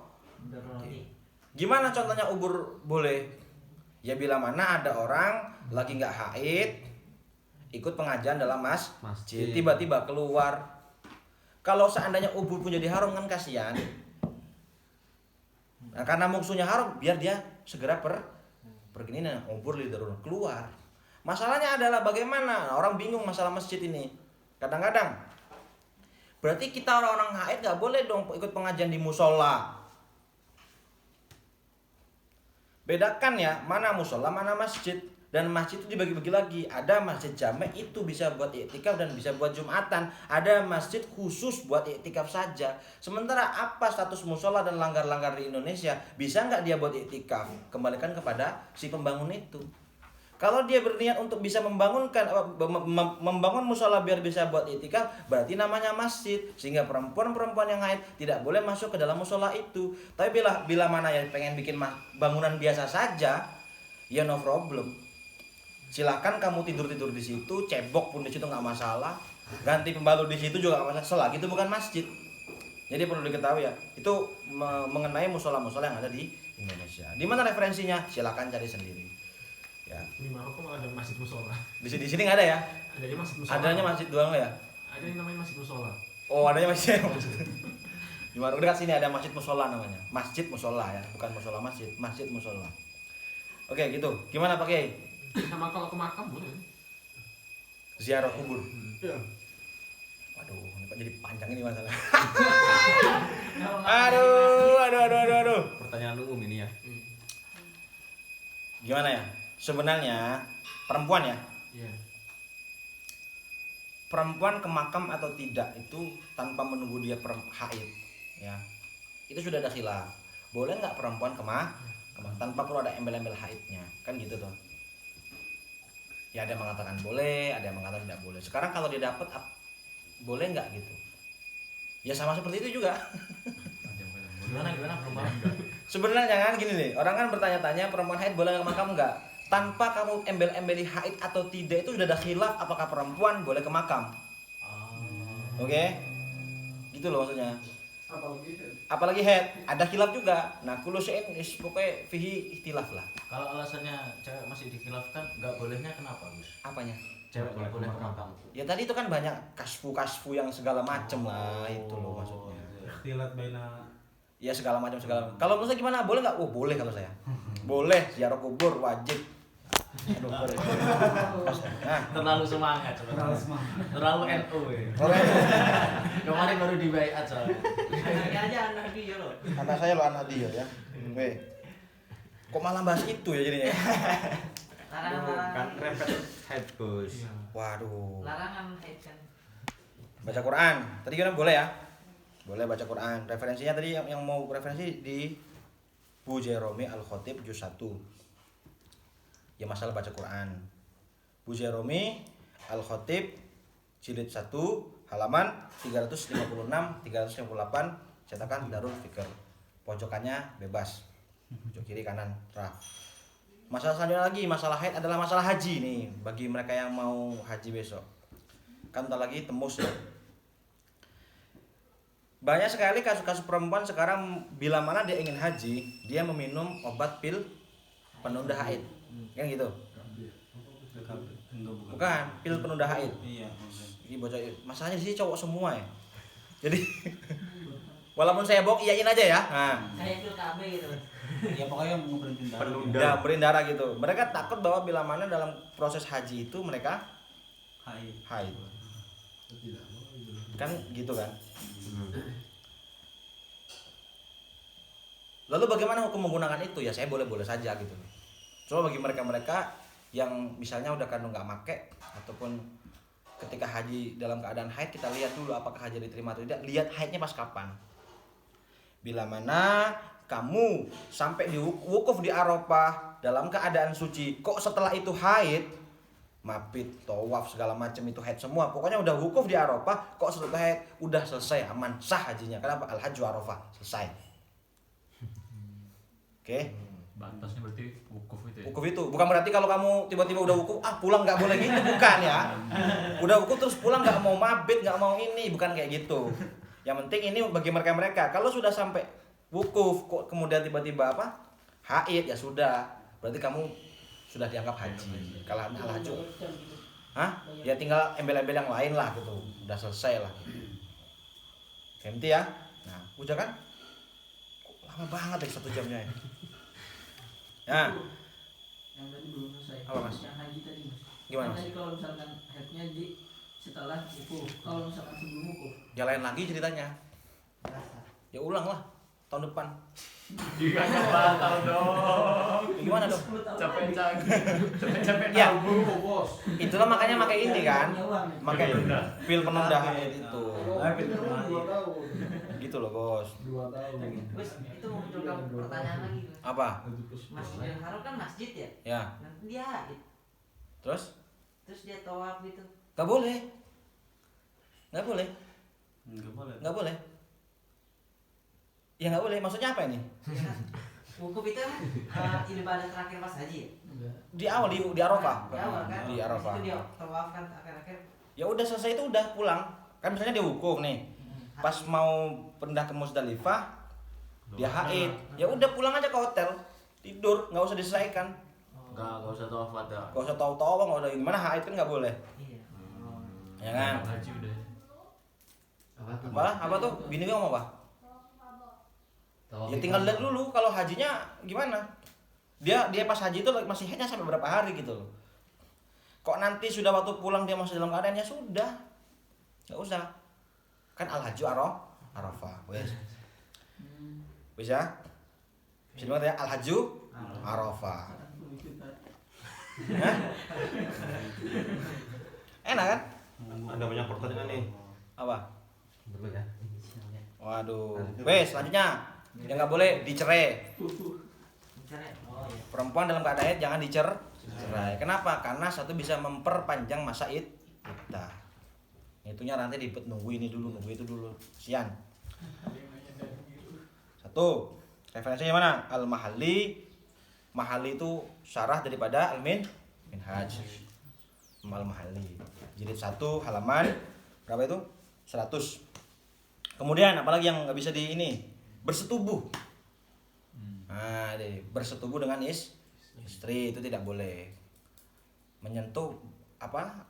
Gimana contohnya ubur boleh? Ya bila mana ada orang lagi nggak haid ikut pengajian dalam masjid, tiba-tiba keluar. Kalau seandainya ubur pun jadi haram kan kasihan. Nah, karena muksunya haram, biar dia segera pergi nih ubur li daruroh keluar. Masalahnya adalah bagaimana? Nah, orang bingung masalah masjid ini. Kadang-kadang berarti kita orang-orang haid nggak boleh dong ikut pengajian di musola. Bedakan ya, mana musola, mana masjid. Dan masjid itu dibagi-bagi lagi. Ada masjid jamek itu bisa buat iktikaf dan bisa buat jumatan. Ada masjid khusus buat iktikaf saja. Sementara apa status musola dan langgar-langgar di Indonesia? Bisa nggak dia buat iktikaf? Kembalikan kepada si pembangun itu. Kalau dia berniat untuk bisa membangun musola biar bisa buat iktikaf, berarti namanya masjid. Sehingga perempuan-perempuan yang haid tidak boleh masuk ke dalam musola itu. Tapi bila mana yang pengen bikin bangunan biasa saja, ya no problem. Silahkan kamu tidur di situ, cebok pun di situ nggak masalah. Ganti pembalut di situ juga nggak masalah. Selagi itu bukan masjid. Jadi perlu diketahui ya. Itu mengenai musola-musola yang ada di Indonesia. Di mana referensinya? Silahkan cari sendiri. Ya. Di Maroko ada masjid musola. Di sini nggak ada ya? Adanya masjid musola. Adanya masjid doang ya? Ada yang namanya masjid musola. Oh, adanya masjid. Di Maroko dekat sini ada masjid musola namanya. Masjid musola ya, bukan musola masjid, masjid musola. Oke, gitu. Gimana Pak Kiai? Sama kalau ke makam boleh. Ziarah kubur. Iya. Waduh, ini kok jadi panjang ini masalah. Aduh. Pertanyaan umum ini ya. Gimana ya? Sebenarnya perempuan ya. Iya. Perempuan ke makam atau tidak itu tanpa menunggu dia haid, ya. Itu sudah ada khilaf. Boleh nggak perempuan ke makam tanpa perlu ada embel-embel haidnya, kan gitu tuh. Ya ada yang mengatakan boleh, ada yang mengatakan tidak boleh. Sekarang kalau dia dapat boleh nggak gitu? Ya sama seperti itu juga. Gimana perempuan? Sebenarnya kan gini nih, orang kan bertanya-tanya perempuan haid boleh ke makam nggak? Tanpa kamu embel-embeli haid atau tidak itu sudah ada khilaf apakah perempuan boleh ke makam. Oke? Gitu loh maksudnya. Apalagi head, ada khilaf juga. Nah, kullu syai'in pokoknya fihi ikhtilaf lah. Kalau alasannya cewek masih dikhilafkan, nggak bolehnya kenapa, Gus? Apanya? Cewek nggak boleh ke makam. Ya tadi itu kan banyak kasfu yang segala macem lah, itu loh maksudnya. Ikhtilat baina Ya segala macam. Kalau menurut saya gimana? Boleh nggak? Oh boleh kalau saya. Boleh, ziarah kubur wajib. Aduh, boleh. Nah, Terlalu semangat, terlalu NU ya. Kemarin baru di baiat soalnya. Ini aja anak dia loh. anak saya loh anak dia ya. Kok malah bahas itu ya jadinya? Larangan Kan repet head Gus. Waduh. larangan haid kan. Baca Quran. Tadi kan boleh ya? Boleh baca Quran. Referensinya tadi yang mau referensi di Bu Jeromi Al-Khatib juz 1. Ya masalah baca Quran. Bu Jeromi Al-Khatib jilid 1 halaman 356 358 cetakan Darul Fikr. Pojokannya bebas. Pojok kiri kanan terah. Masalah selanjutnya lagi, masalah haid adalah masalah haji nih bagi mereka yang mau haji besok. Kan bentar lagi tembus ya. Banyak sekali kasus-kasus perempuan sekarang bila mana dia ingin haji, dia meminum obat pil penunda haid. Kan gitu. Bukan, pil penunda haid. Iya. Ini bocah masalahnya di sini cowok semua ya. Jadi walaupun saya bohong iyain aja ya. Nah, Kayak pil KB gitu. Ya pokoknya mau berhenti Penunda. ya berdarah gitu. Mereka takut bahwa bila mana dalam proses haji itu mereka haid. Kan gitu kan. Lalu bagaimana hukum menggunakan itu? Ya saya boleh-boleh saja gitu. Cuma bagi mereka-mereka yang misalnya udah kandung nggak make ataupun ketika haji dalam keadaan haid, kita lihat dulu apakah haji diterima atau tidak. Lihat haidnya pas kapan. Bila mana kamu sampai di wukuf di Arafah dalam keadaan suci, kok setelah itu haid, mabit, tawaf segala macam itu haid semua. Pokoknya udah wukuf di Arafah, kok setelah haid udah selesai, aman, sah hajinya. Kenapa? Al-Hajju Arafah, selesai. Oke. Batasnya berarti wukuf itu ya. Wukuf itu bukan berarti kalau kamu tiba-tiba udah wukuf pulang nggak boleh gitu, bukan ya. Udah wukuf terus pulang nggak mau mabit, nggak mau ini, bukan kayak gitu. Yang penting ini bagi mereka kalau sudah sampai wukuf kok kemudian tiba-tiba apa haid, ya sudah berarti kamu sudah dianggap haji. Kalau al-hajju, ya tinggal embel-embel yang lain lah gitu, udah selesai lah. Ganti ya. Nah, udah kan? Kok lama banget ya 1 jamnya ya. Nah, Yang tadi belum selesai. Apa, Mas? Yang haji tadi Mas. Gimana, Mas? Tadi kalau misalkan haidnya di setelah wukuf, kalau misalkan sebelum wukuf. ya lain lagi ceritanya. Ya ulang lah tahun depan. Jangan batal dong. Gimana dong? Capek Ya. bos. Itulah makanya pakai ini kan. Pakai Penunda. pil penunda haid itu. Dua tahun. Gitu loh, Bos. 2 tahun. Terus itu memunculkan pertanyaan lagi. Mas. Apa? Masjidil Haram kan masjid ya? Ya. Nanti dia haid. Terus? Terus dia tawaf gitu. Gak boleh. Gak boleh. Enggak boleh. Gak boleh. Ya nggak boleh. Maksudnya apa ini? Ya kan? Wukuf itu kan ibadah terakhir pas haji ya? Di awal di Arafah. Di awal kan? Di Arafah. Itu dia tawaf kan akhir-akhir. Ya udah selesai itu udah pulang. Kan misalnya dia wukuf nih. Pas mau pindah ke Musdalifah, dia haid. Ya udah pulang aja ke hotel. Tidur, nggak usah diselesaikan. Nggak usah tawaf wada. Nggak usah tahu-tahu nggak usah gimana, haid kan nggak boleh. Iya. Ya kan? Haji udah. Apa tuh? Bini gue ngomong apa? Ya tinggal lihat dulu kalau hajinya gimana. Dia pas haji itu masih haidnya sampai berapa hari gitu loh. Kok nanti sudah waktu pulang dia masih dalam keadaan, ya sudah. Nggak usah. Kan al-hajju Arafah. Wes. Bisa? Bisa banget ya, al-hajju Arafah. Hah? Enak kan? Ada banyak pertanyaan nih. Apa? Dulu ya. Waduh. Wes, selanjutnya. Yang nggak boleh dicerai. Misalnya, oh iya. Perempuan dalam keadaan haid jangan dicerai. Kenapa? Karena satu bisa memperpanjang masa iddah. Itunya nanti ribet nunggu ini dulu, nunggu itu dulu. Sian. Satu. Referensinya mana? Al-Mahalli. Mahalli itu syarah daripada Al-Minhaj. Al-Mahalli. Jilid 1 halaman berapa itu? 100. Kemudian apalagi yang nggak bisa di ini, bersetubuh. Nah, bersetubuh dengan istri itu tidak boleh. Menyentuh apa?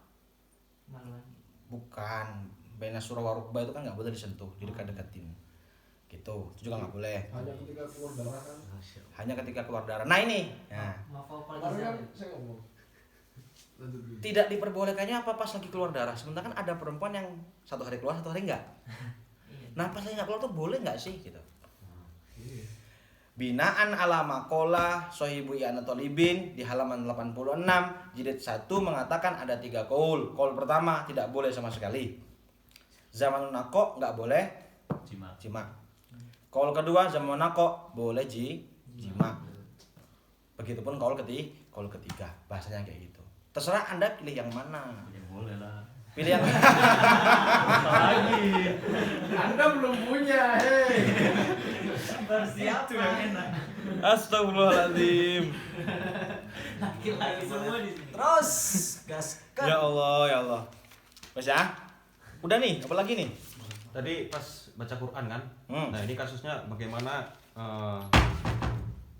Bukan, baina surah wa rukbah itu kan nggak boleh disentuh, didekat-dekatin. Gitu, itu juga nggak boleh. Hanya ketika keluar darah kan. Hanya ketika keluar darah. Nah ini, nah, Kemarin kan saya ngomong. tidak diperbolehkannya apa pas lagi keluar darah. Sementara kan ada perempuan yang 1 hari keluar, 1 hari enggak. Nah pas lagi nggak keluar tuh boleh nggak sih gitu? Binaan ala maqalah Sohibu I'anat Thalibin di halaman 86 jilid 1 mengatakan ada 3 qaul. Qaul pertama tidak boleh sama sekali. Zamanun naqo nggak boleh jima. Qaul kedua zaman naqo boleh jima. Begitupun qaul ketiga bahasanya kayak gitu. Terserah Anda pilih yang mana. Ya boleh lah. Pilih yang Lagi. Anda belum punya, hei. Bersiap Itu yang enak. Astagfirullahaladzim. laki-laki semua di sini. Terus gaskan. Ya Allah, ya Allah. Mas ya? Udah nih, apa lagi nih? Tadi pas baca Quran kan. Nah ini kasusnya bagaimana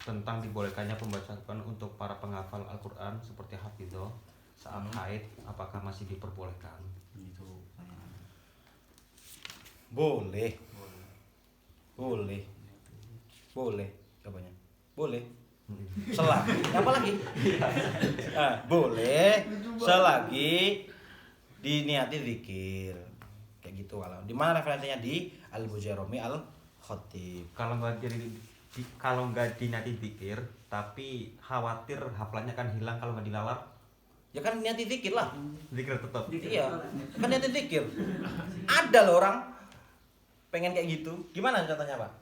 tentang dibolehkannya pembacaan Quran untuk para penghafal Al-Quran seperti hafidho saat haid, apakah masih diperbolehkan? Gitu. Boleh. Jawabannya. Boleh. Selagi apa lagi? Boleh selagi diniati zikir. Kayak gitu kalau. Di mana referensinya di Al-Bujairami Al-Khatib. Kalau nggak diniati zikir, tapi khawatir hafalannya kan hilang kalau nggak dilalar. Ya kan niati zikir lah. Zikir tetap. Iya. Kan niati zikir. Ada loh orang pengen kayak gitu. Gimana contohnya, Pak?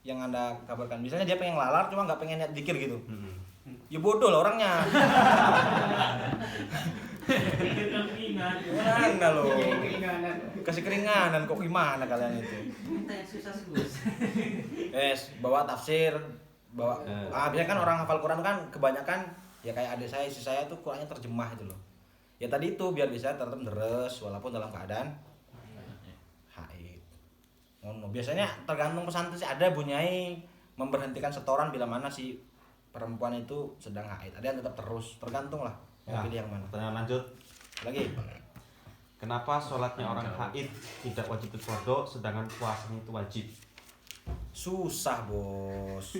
Yang Anda kabarkan. Misalnya dia pengen lalar cuma nggak pengen niat zikir gitu. Ya bodoh lah orangnya. Mana loh? Kasih keringanan kok gimana kalian itu? Minta yang susah Gus. Bawa tafsir, bawa biasanya kan orang hafal Quran kan kebanyakan ya kayak adik saya, istri saya tuh Qurannya terjemah itu loh. Ya tadi itu biar bisa tetap deres walaupun dalam keadaan haid. Biasanya tergantung pesantren sih, ada bunyai memberhentikan setoran bila mana si perempuan itu sedang haid. Ada yang tetap terus, tergantung lah mau pilih yang mana. Pertanyaan lanjut. Lagi. Kenapa sholatnya orang haid tidak wajib qadha sedangkan puasanya itu wajib? Susah, Bos.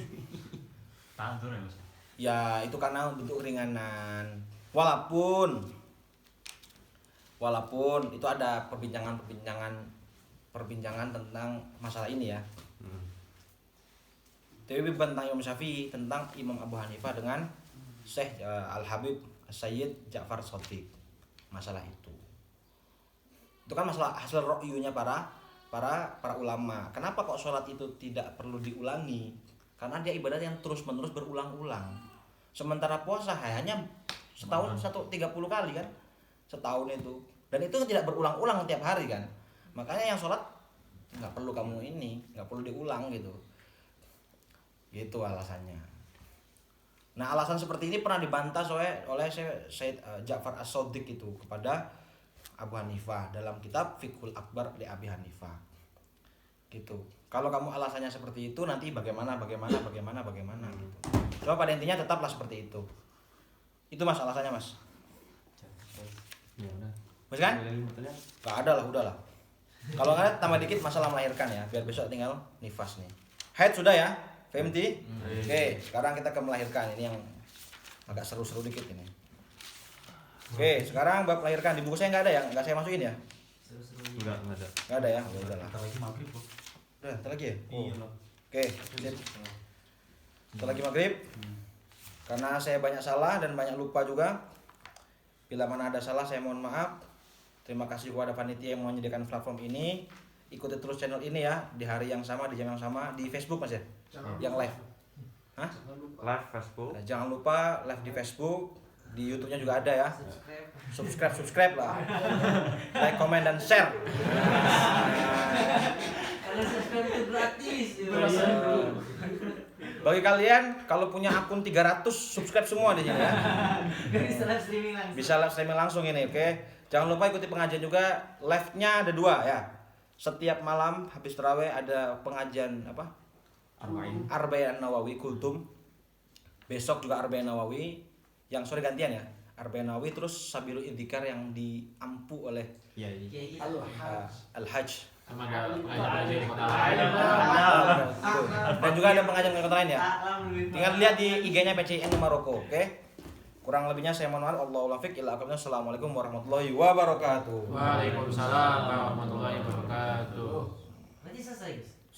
Tahan ya, Mas. Ya itu karena untuk ringanan. Walaupun itu ada perbincangan tentang masalah ini ya. Tapi tentang Imam Syafi'i, tentang Imam Abu Hanifah dengan Syekh Al-Habib Sayyid Ja'far Shadiq. Masalah itu kan masalah hasil ro'yunya para ulama. Kenapa kok sholat itu tidak perlu diulangi? Karena dia ibadah yang terus-menerus berulang-ulang. Sementara puasa hanya setahun 30 kali kan, setahun itu. Dan itu tidak berulang-ulang tiap hari kan. Makanya yang sholat nggak perlu nggak perlu diulang gitu. Gitu alasannya. Nah alasan seperti ini pernah dibantah oleh Syed Ja'far As-Shadiq itu kepada Abu Hanifah dalam kitab Fiqhul Akbar li Abi Hanifah. Gitu. Kalau kamu alasannya seperti itu nanti bagaimana gitu. Cuma pada intinya tetaplah seperti itu. Itu Mas alasannya Mas. Ya udah. Mas kan? Gak ada lah, udahlah. Kalau nggak ada tambah dikit masalah melahirkan ya, biar besok tinggal nifas nih. Haid sudah ya, FMT? Oke, sekarang kita ke melahirkan. Ini yang agak seru-seru dikit ini. Oke, sekarang bab melahirkan di buku saya nggak ada ya, nggak saya masukin ya? Enggak ada. Nggak ada ya, udah lah. Bentar lagi maghrib kok. Udah, ntar lagi ya? Iya loh. Oke, ntar lagi maghrib. Karena saya banyak salah dan banyak lupa juga. Bila mana ada salah saya mohon maaf. Terima kasih kepada panitia yang menyediakan platform ini. Ikuti terus channel ini ya, di hari yang sama, di jam yang sama, di Facebook Mas ya? Yang live. Hah? Live Facebook. Nah, jangan lupa live di Facebook, di YouTube-nya juga ada ya. Subscribe lah. Like, comment dan share. Kalau subscribe itu gratis. Bagi kalian kalau punya akun 300 subscribe semua di sini ya. Bisa live streaming langsung. Bisa live streaming langsung ini, oke? Jangan lupa ikuti pengajian juga. Live-nya ada 2 ya. setiap malam habis tarawih ada pengajian apa? Arba'in Nawawi Kultum. Besok juga Arba'in Nawawi. Yang sore gantian ya. Arba'in Nawawi terus Sabilul Idzikar yang diampu oleh Kiai Al-Hajj. Sama ada pengajian di kota Dan juga ada pengajian kota lain ya. Tinggal lihat di IG-nya PCN Maroko, oke? Kurang lebihnya saya mohon maaf. Allahu a'lam. Assalamualaikum warahmatullahi wabarakatuh. Waalaikumsalam warahmatullahi wabarakatuh. Berarti selesai, Gus.